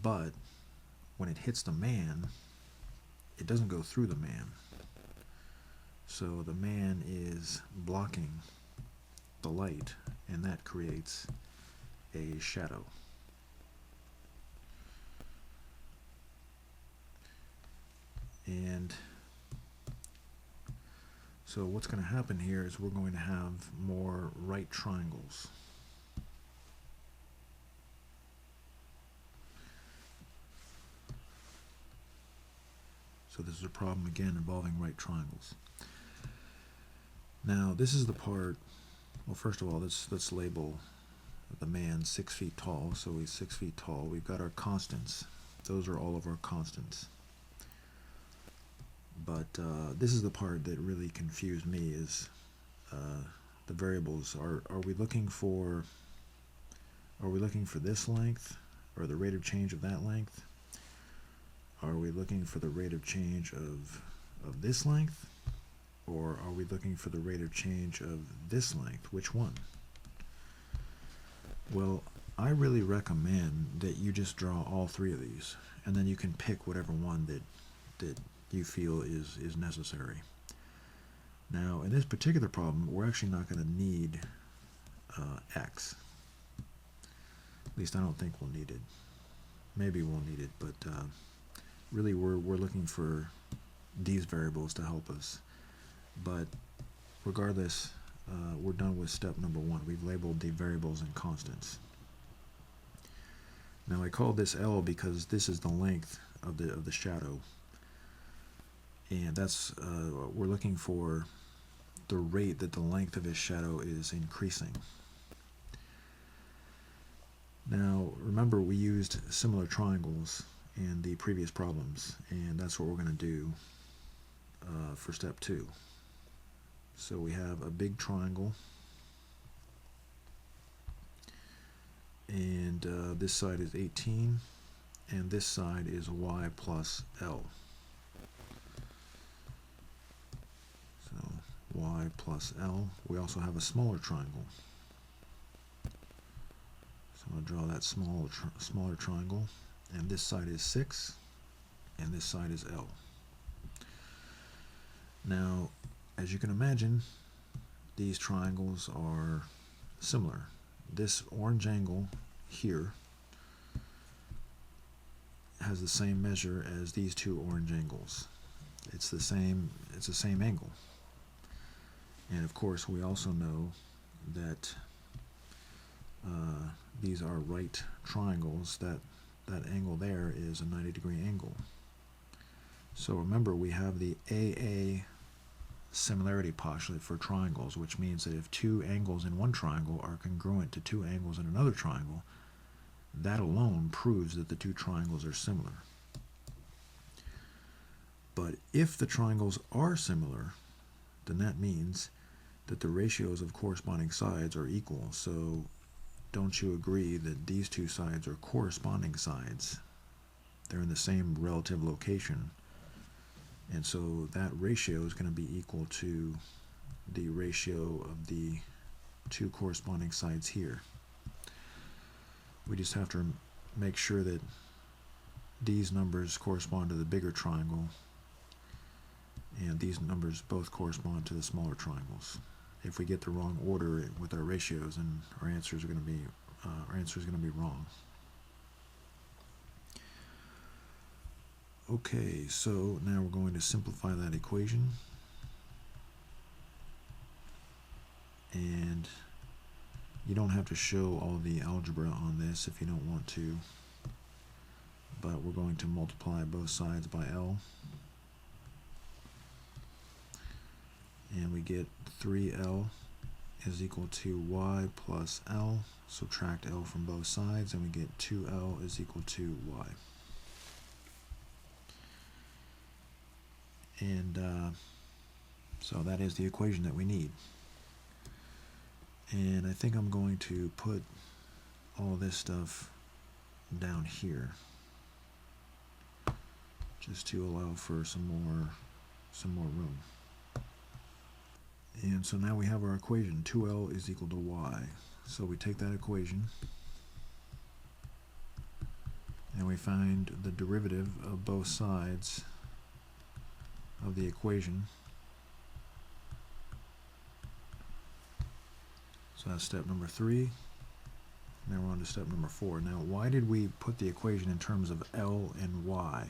But when it hits the man, it doesn't go through the man. So the man is blocking the light, and that creates a shadow. And so what's going to happen here is we're going to have more right triangles. So this is a problem again involving right triangles. Now this is the part, well, first of all, let's label the man 6 feet tall. So he's 6 feet tall. We've got our constants. Those are all of our constants. But this is the part that really confused me, is the variables. Are we looking for this length, or the rate of change of that length? Are we looking for the rate of change of this length? Or are we looking for the rate of change of this length? Which one? Well, I really recommend that you just draw all 3 of these, and then you can pick whatever one that you feel is necessary. Now, in this particular problem, we're actually not going to need x. At least I don't think we'll need it. Maybe we'll need it, but really we're looking for these variables to help us. But regardless, we're done with step number 1. We've labeled the variables and constants. Now I call this L because this is the length of the shadow, and that's we're looking for the rate that the length of his shadow is increasing. Now remember, we used similar triangles in the previous problems, and that's what we're going to do for step 2. So we have a big triangle, and this side is 18, and this side is y plus L. So y plus L. We also have a smaller triangle. So I'm going to draw that smaller triangle, and this side is 6, and this side is L. Now, as you can imagine, these triangles are similar. This orange angle here has the same measure as these 2 orange angles. It's the same angle. And of course, we also know that these are right triangles. That angle there is a 90-degree angle. So remember, we have the AA similarity postulate for triangles, which means that if 2 angles in one triangle are congruent to 2 angles in another triangle, that alone proves that the 2 triangles are similar. But if the triangles are similar, then that means that the ratios of corresponding sides are equal. So don't you agree that these 2 sides are corresponding sides? They're in the same relative location. And so that ratio is going to be equal to the ratio of the 2 corresponding sides here. We just have to make sure that these numbers correspond to the bigger triangle, and these numbers both correspond to the smaller triangles. If we get the wrong order with our ratios, then our answer is going to be wrong. Okay, so now we're going to simplify that equation, and you don't have to show all the algebra on this if you don't want to, but we're going to multiply both sides by L, and we get 3L is equal to y plus L. Subtract L from both sides, and we get 2L is equal to y. And so that is the equation that we need. And I think I'm going to put all this stuff down here just to allow for some more room. And so now we have our equation, 2L is equal to y. So we take that equation and we find the derivative of both sides of the equation. So that's step number 3. Now we're on to step number 4. Now, why did we put the equation in terms of L and y?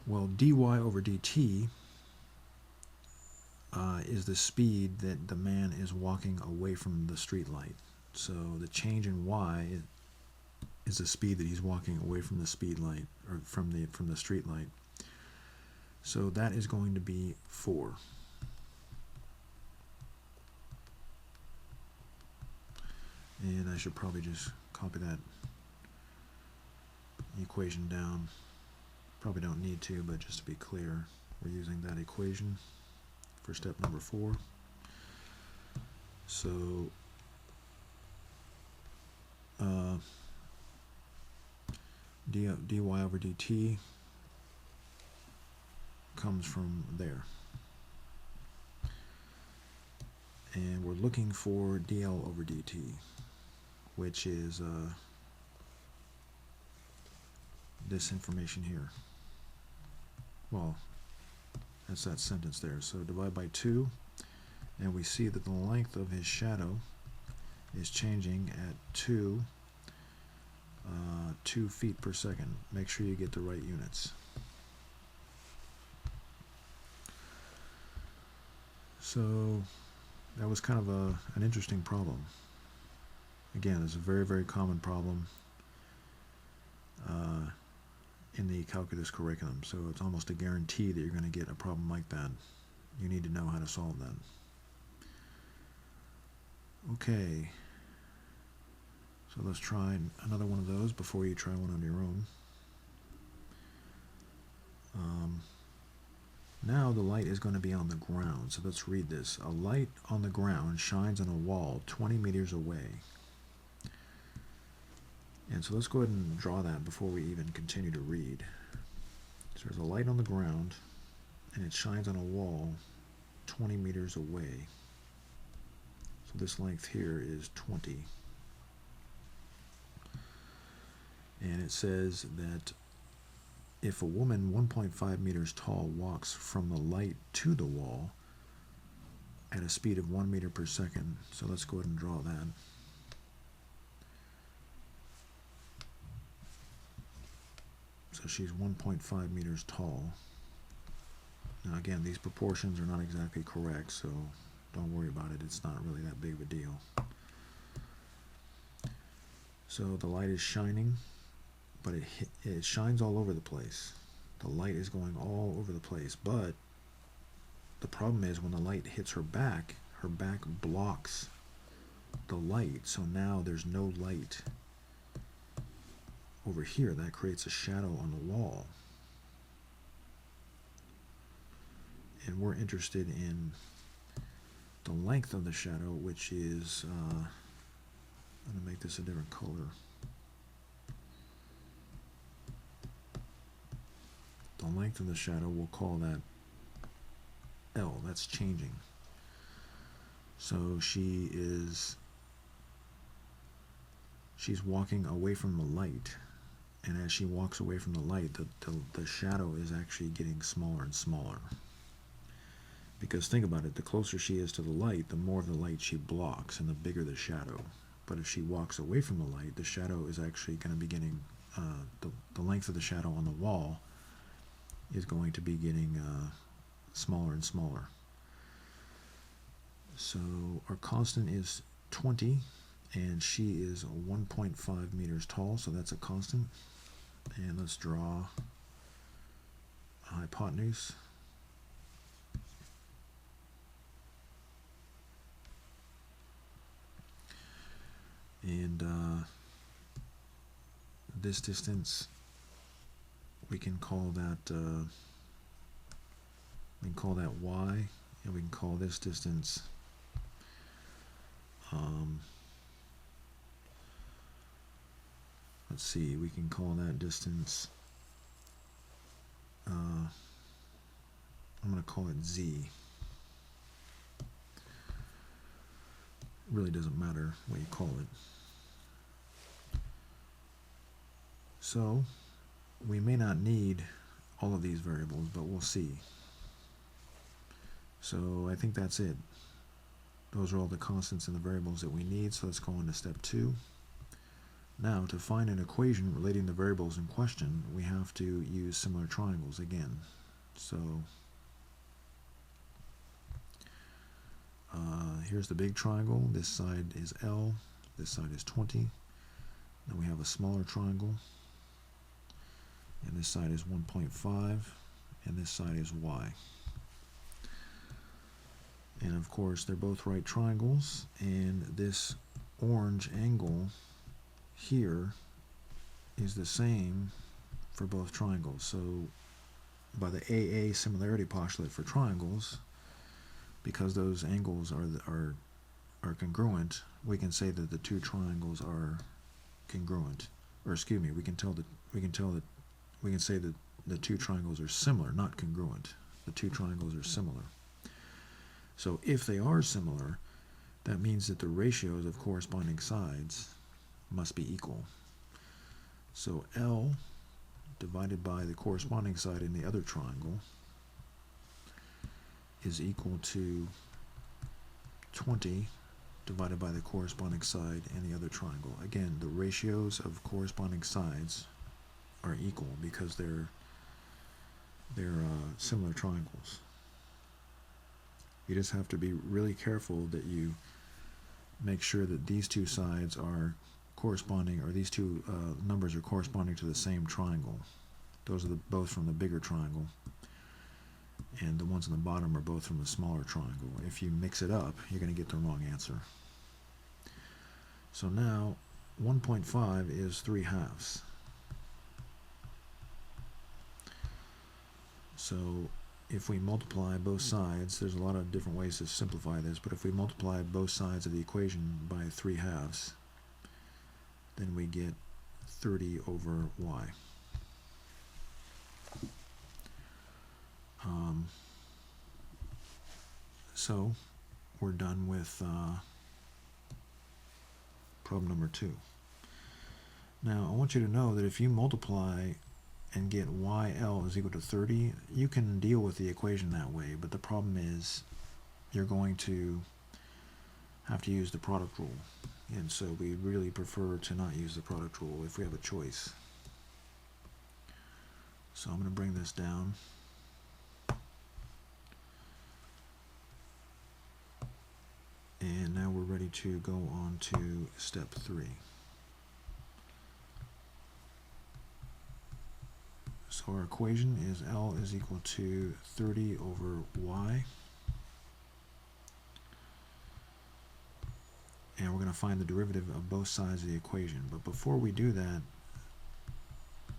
Well, dy over dt is the speed that the man is walking away from the street light. So the change in y is the speed that he's walking away from the speed light, or from the street light. So that is going to be 4. And I should probably just copy that equation down. Probably don't need to, but just to be clear, we're using that equation for step number 4. So dy over dt comes from there. And we're looking for dl over dt, which is this information here. Well, that's that sentence there. So divide by 2, and we see that the length of his shadow is changing at 2 feet per second. Make sure you get the right units. So that was kind of an interesting problem. Again, it's a very, very common problem in the calculus curriculum, so it's almost a guarantee that you're going to get a problem like that. You need to know how to solve that. Okay, so let's try another one of those before you try one on your own. Now the light is going to be on the ground, so let's read this. A light on the ground shines on a wall 20 meters away. And so let's go ahead and draw that before we even continue to read. So there's a light on the ground, and it shines on a wall 20 meters away. So this length here is 20. And it says that if a woman 1.5 meters tall walks from the light to the wall at a speed of 1 meter per second, so let's go ahead and draw that. So she's 1.5 meters tall. Now again, these proportions are not exactly correct, so don't worry about it. It's not really that big of a deal. So the light is shining, but it shines all over the place. The light is going all over the place, but the problem is when the light hits her back blocks the light, so now there's no light over here. That creates a shadow on the wall. And we're interested in the length of the shadow, which is, I'm going to make this a different color. The length of the shadow, we'll call that L. That's changing. So she's walking away from the light, and as she walks away from the light, the shadow is actually getting smaller and smaller. Because think about it, the closer she is to the light, the more of the light she blocks, and the bigger the shadow. But if she walks away from the light, the shadow is actually going to be getting, the length of the shadow on the wall is going to be getting smaller and smaller. So our constant is 20, and she is 1.5 meters tall, so that's a constant. And let's draw a hypotenuse. And this distance, we can call that y, and we can call this distance let's see, we can call that distance I'm going to call it z. It really doesn't matter what you call it. So we may not need all of these variables, but we'll see. So I think that's it. Those are all the constants and the variables that we need, so let's go on to step 2. Now, to find an equation relating the variables in question, we have to use similar triangles again. So here's the big triangle. This side is L, this side is 20. Then we have a smaller triangle, and this side is 1.5, and this side is y. And of course, they're both right triangles, and this orange angle here is the same for both triangles. So by the AA similarity postulate for triangles, because those angles are congruent, we can say that the two triangles are congruent. Or excuse me, we can say that the two triangles are similar, not congruent. The two triangles are similar. So if they are similar, that means that the ratios of corresponding sides must be equal. So L divided by the corresponding side in the other triangle is equal to 20 divided by the corresponding side in the other triangle. Again, the ratios of corresponding sides are equal because they're similar triangles. You just have to be really careful that you make sure that these two sides are corresponding, or these two numbers are corresponding to the same triangle. Those are both from the bigger triangle, and the ones on the bottom are both from the smaller triangle. If you mix it up, you're going to get the wrong answer. So now 1.5 is 3/2. So if we multiply both sides, there's a lot of different ways to simplify this, but if we multiply both sides of the equation by 3/2, then we get 30 over y. So we're done with problem number 2. Now I want you to know that if you multiply and get YL is equal to 30, you can deal with the equation that way, but the problem is you're going to have to use the product rule, and so we really prefer to not use the product rule if we have a choice. So I'm going to bring this down. And now we're ready to go on to step 3. So our equation is L is equal to 30 over y. And we're going to find the derivative of both sides of the equation. But before we do that,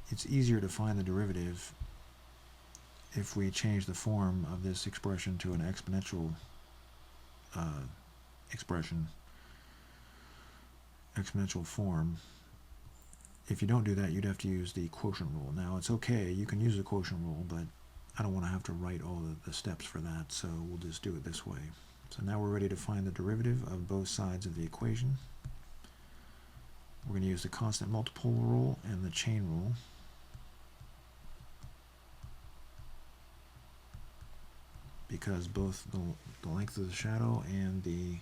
it's easier to find the derivative if we change the form of this expression to an exponential exponential form. If you don't do that, you'd have to use the quotient rule. Now it's okay, you can use the quotient rule, but I don't want to have to write all the steps for that, so we'll just do it this way. So now we're ready to find the derivative of both sides of the equation. We're going to use the constant multiple rule and the chain rule. Because both the length of the shadow and the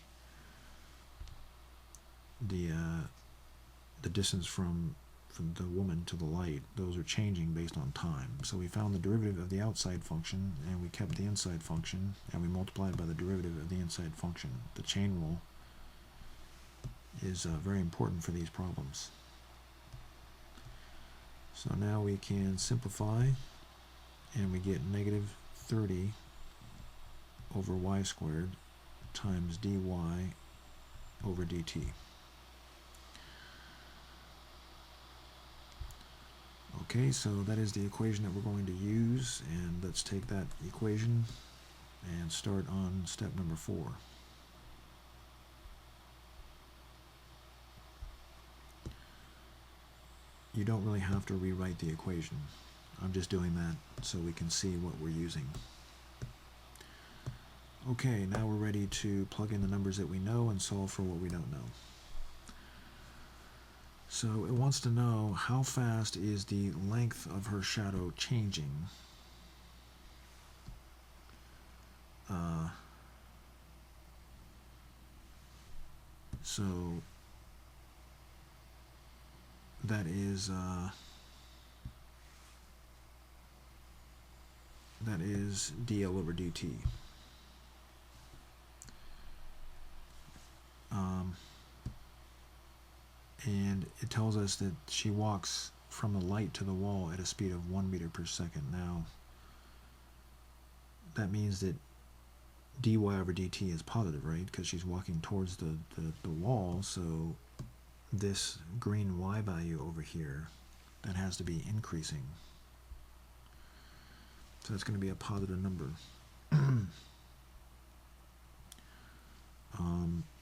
distance from the woman to the light, those are changing based on time. So we found the derivative of the outside function, and we kept the inside function, and we multiplied by the derivative of the inside function. The chain rule is very important for these problems. So now we can simplify, and we get negative 30 over y squared times dy over dt. Okay, so that is the equation that we're going to use, and let's take that equation and start on step number 4. You don't really have to rewrite the equation. I'm just doing that so we can see what we're using. Okay, now we're ready to plug in the numbers that we know and solve for what we don't know. So it wants to know how fast is the length of her shadow changing. So that is dl over dt. And it tells us that she walks from the light to the wall at a speed of 1 meter per second. Now, that means that dy over dt is positive, right? Because she's walking towards the wall, so this green y value over here, that has to be increasing. So it's going to be a positive number.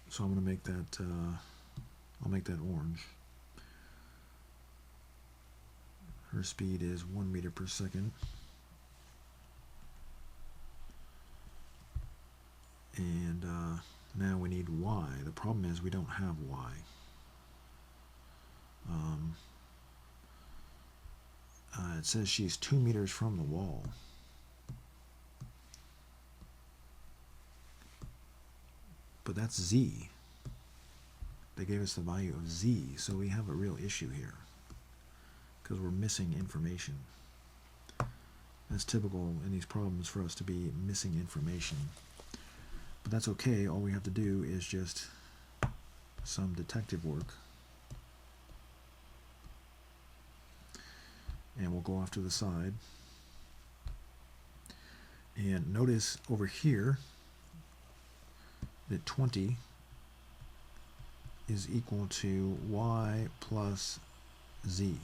So I'm going to make that, I'll make that orange. Her speed is 1 meter per second. And now we need y. The problem is we don't have y. It says she's 2 meters from the wall. But that's z. They gave us the value of z, so we have a real issue here because we're missing information. That's typical in these problems for us to be missing information. But that's okay. All we have to do is just some detective work. And we'll go off to the side. And notice over here that 20 is equal to y plus z.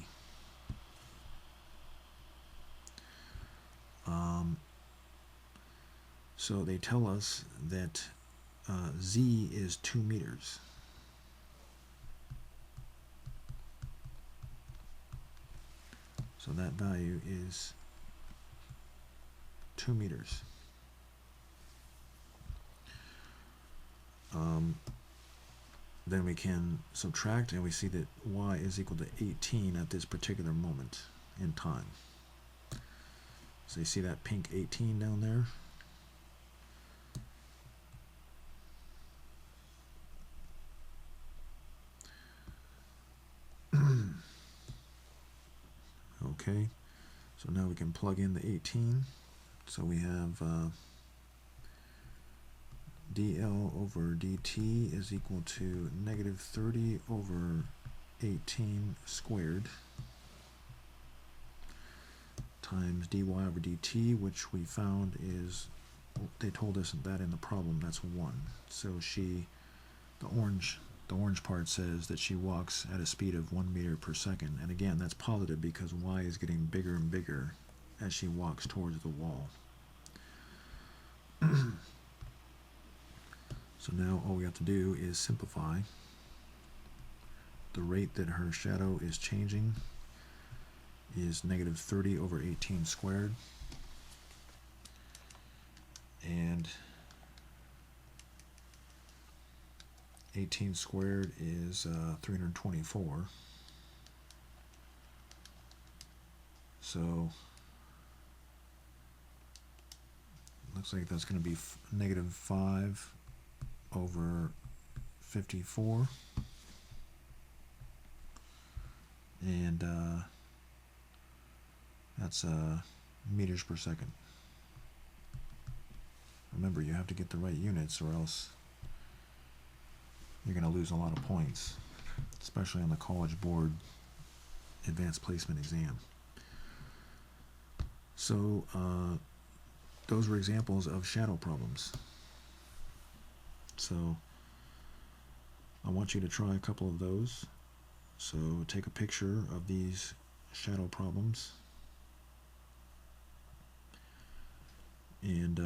So they tell us that z is 2 meters. So that value is 2 meters. Then we can subtract, and we see that y is equal to 18 at this particular moment in time. So you see that pink 18 down there? Okay, so now we can plug in the 18. So we have dl over dt is equal to negative 30 over 18 squared times dy over dt, which we found is, they told us that in the problem, that's 1. So the orange part says that she walks at a speed of 1 meter per second. And again, that's positive because y is getting bigger and bigger as she walks towards the wall. So now all we have to do is simplify. The rate that her shadow is changing is negative 30 over 18 squared. And 18 squared is 324. So looks like that's going to be negative 5 over 54. And that's meters per second. Remember, you have to get the right units or else you're going to lose a lot of points, especially on the College Board Advanced Placement exam. So those were examples of shadow problems. So I want you to try a couple of those. So take a picture of these shadow problems. And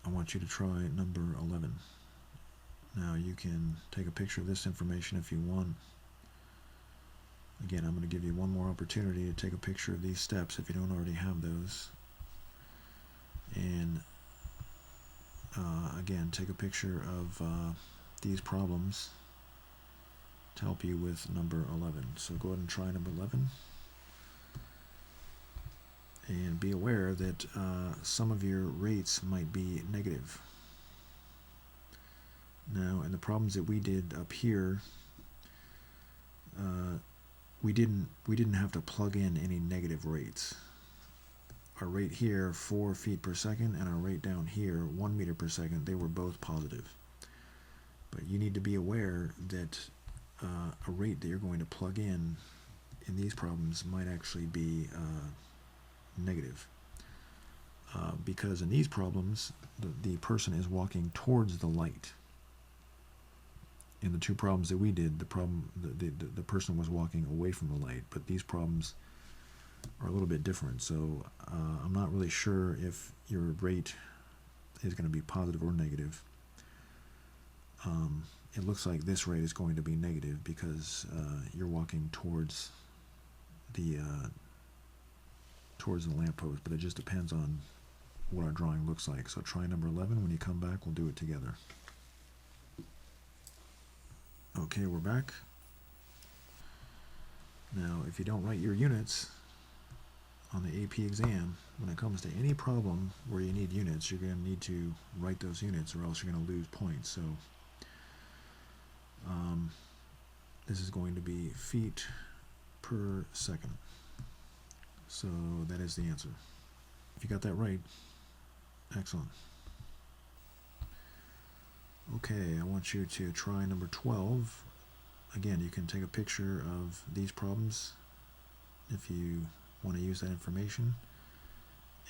I want you to try number 11. Now you can take a picture of this information if you want. Again, I'm going to give you one more opportunity to take a picture of these steps if you don't already have those. And again, take a picture of these problems to help you with number 11. So go ahead and try number 11. And be aware that some of your rates might be negative. Now, in the problems that we did up here, we didn't have to plug in any negative rates. Our rate here, 4 feet per second, and our rate down here, 1 meter per second, they were both positive. But you need to be aware that a rate that you're going to plug in these problems might actually be negative. Because in these problems, the person is walking towards the light. In the two problems that we did, the person was walking away from the light, but these problems are a little bit different. So I'm not really sure if your rate is going to be positive or negative. It looks like this rate is going to be negative because you're walking towards the lamppost, but it just depends on what our drawing looks like. So try number 11. When you come back, we'll do it together. Okay, we're back. Now, if you don't write your units on the AP exam, when it comes to any problem where you need units, you're going to need to write those units or else you're going to lose points. So this is going to be feet per second. So that is the answer. If you got that right, excellent. Okay, I want you to try number 12. Again, you can take a picture of these problems if you want to use that information.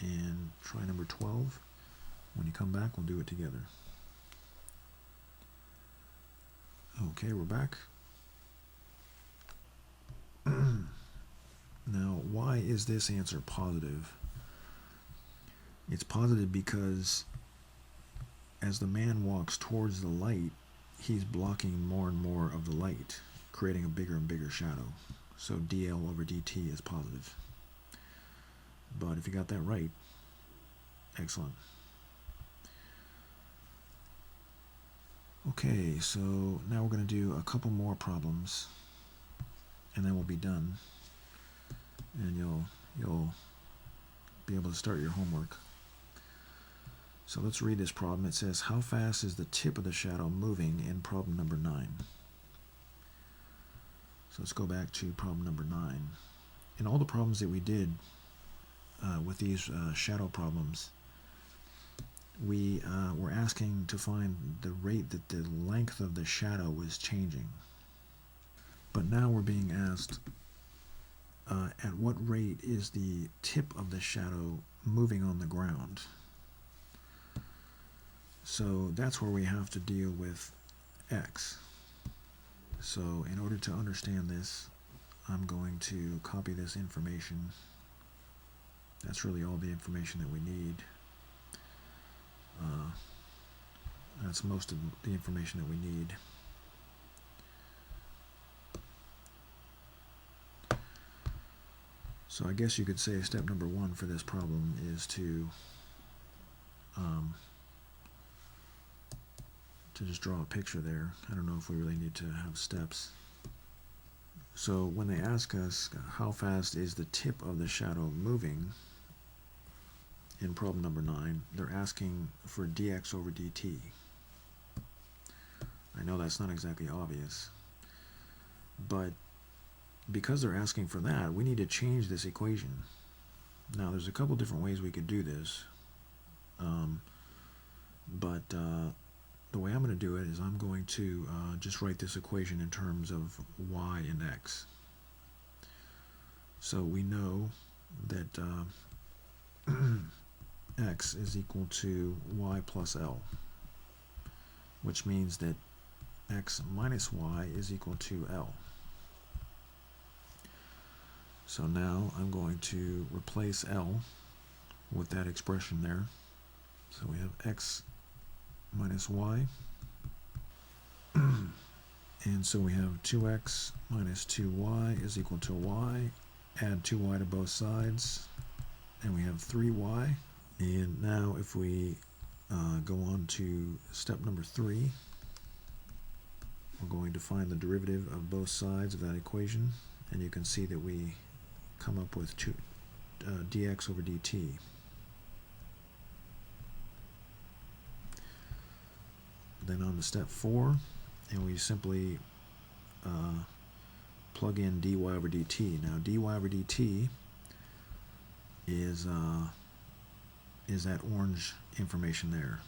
And try number 12. When you come back, we'll do it together. Okay, we're back. Now, why is this answer positive? It's positive because as the man walks towards the light, he's blocking more and more of the light, creating a bigger and bigger shadow. So dl over dt is positive. But if you got that right, excellent. Okay, so now we're going to do a couple more problems, and then we'll be done. And you'll be able to start your homework. So let's read this problem. It says, how fast is the tip of the shadow moving in problem number 9? So let's go back to problem number 9. In all the problems that we did with these shadow problems, we were asking to find the rate that the length of the shadow was changing. But now we're being asked at what rate is the tip of the shadow moving on the ground? So that's where we have to deal with x. So in order to understand this, I'm going to copy this information. That's really all the information that we need. That's most of the information that we need. So I guess you could say step number 1 for this problem is to just draw a picture there. I don't know if we really need to have steps. So when they ask us how fast is the tip of the shadow moving in problem number 9, they're asking for dx over dt. I know that's not exactly obvious, but because they're asking for that, we need to change this equation. Now, there's a couple different ways we could do this, but the way I'm going to do it is I'm going to just write this equation in terms of y and x. So we know that x is equal to y plus L, which means that x minus y is equal to L. So now I'm going to replace L with that expression there. So we have x minus y. And so we have 2x minus 2y is equal to y. Add 2y to both sides, and we have 3y. And now if we go on to step number 3, we're going to find the derivative of both sides of that equation, and you can see that we come up with dx over dt. Then on to step 4, and we simply plug in dy over dt. Now dy over dt is that orange information there.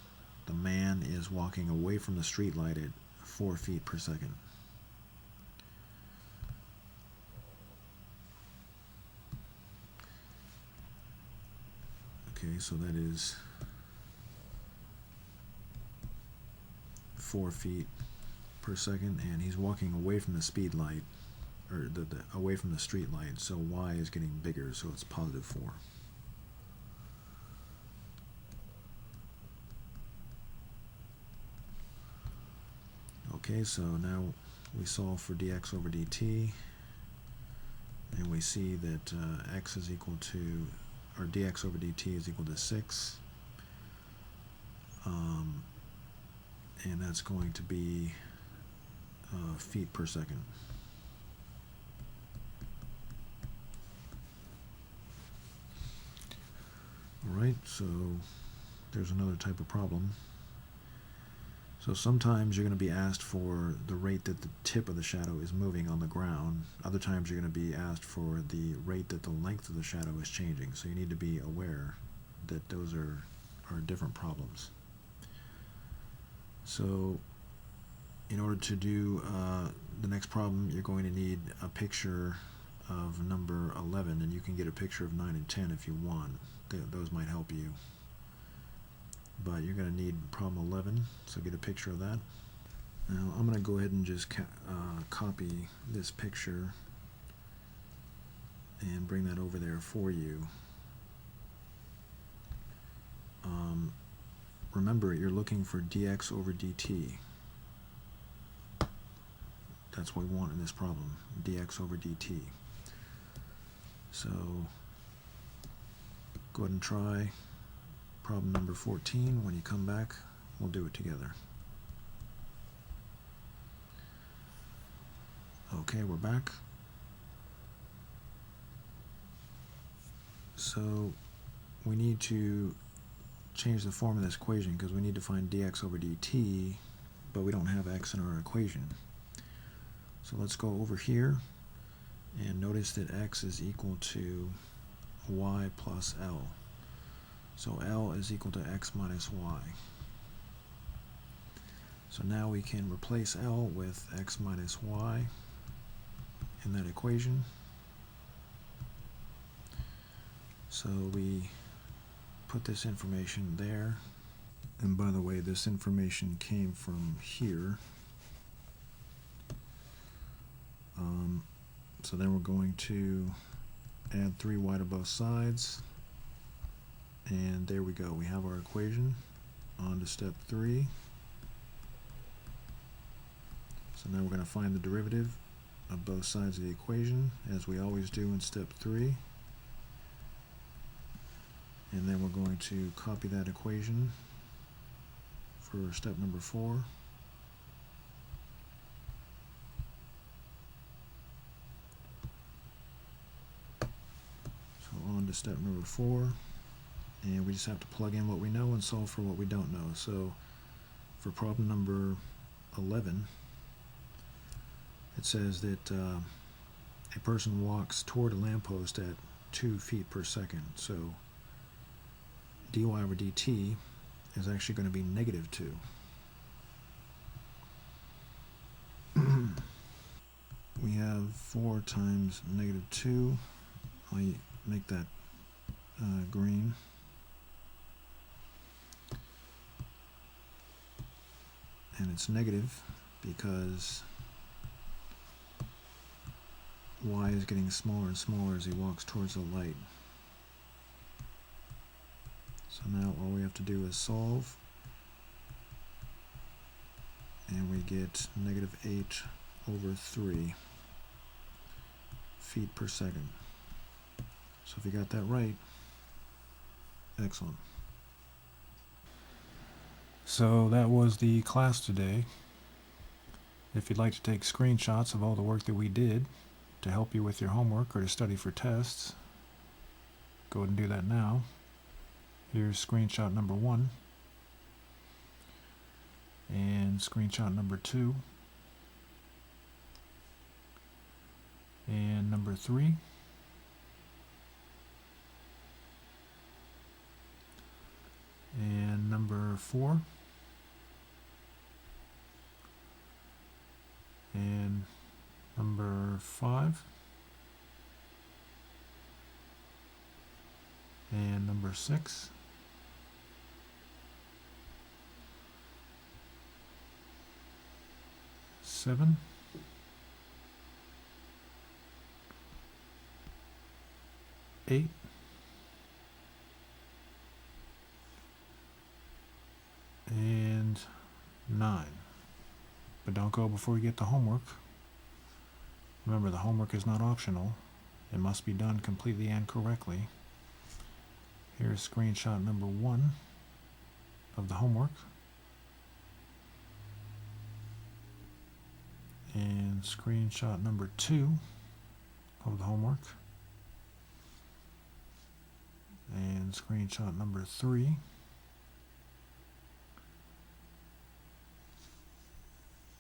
The man is walking away from the street light at 4 feet per second. Okay, so that is 4 feet per second, and he's walking away from the speed light, or away from the street light, so y is getting bigger, so it's positive 4. Okay, so now we solve for dx over dt, and we see that x is equal to, or dx over dt is equal to 6, and that's going to be feet per second. Alright, so there's another type of problem. So sometimes you're going to be asked for the rate that the tip of the shadow is moving on the ground. Other times you're going to be asked for the rate that the length of the shadow is changing. So you need to be aware that those are different problems. So in order to do the next problem, you're going to need a picture of number 11, and you can get a picture of 9 and 10 if you want. Those might help you. But you're going to need problem 11, so get a picture of that. Now I'm going to go ahead and just copy this picture and bring that over there for you. Remember, you're looking for dx over dt. That's what we want in this problem, dx over dt. So go ahead and try problem number 14. When you come back, we'll do it together. Okay, we're back. So we need to change the form of this equation because we need to find dx over dt, but we don't have x in our equation. So let's go over here and notice that x is equal to y plus L. So L is equal to x minus y. So now we can replace L with x minus y in that equation. So we put this information there. And by the way, this information came from here. So then we're going to add 3y to both sides. And there we go. We have our equation. On to step 3. So now we're going to find the derivative of both sides of the equation, as we always do in step 3. And then we're going to copy that equation for step number 4. So on to step number 4. And we just have to plug in what we know and solve for what we don't know. So for problem number 11, it says that a person walks toward a lamppost at 2 feet per second. So dy over dt is actually going to be negative 2. We have 4 times negative 2. I'll make that green. And it's negative because y is getting smaller and smaller as he walks towards the light. So now all we have to do is solve, and we get -8/3 feet per second. So if you got that right, excellent. So that was the class today. If you'd like to take screenshots of all the work that we did to help you with your homework or to study for tests, go ahead and do that now. Here's screenshot number 1 and screenshot number 2 and number 3 and number 4 and number 5 and number 6 7 8 and 9. But don't go before you get the homework. Remember, the homework is not optional. It must be done completely and correctly. Here's screenshot number 1 of the homework. And screenshot number 2 of the homework. And screenshot number 3.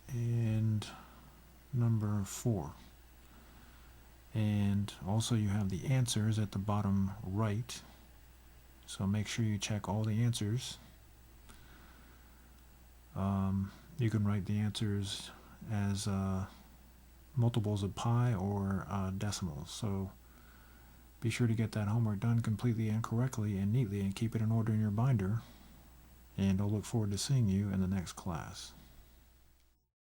And number 4. And also you have the answers at the bottom right. So make sure you check all the answers. You can write the answers as multiples of pi or decimals. So be sure to get that homework done completely and correctly and neatly and keep it in order in your binder. And I'll look forward to seeing you in the next class.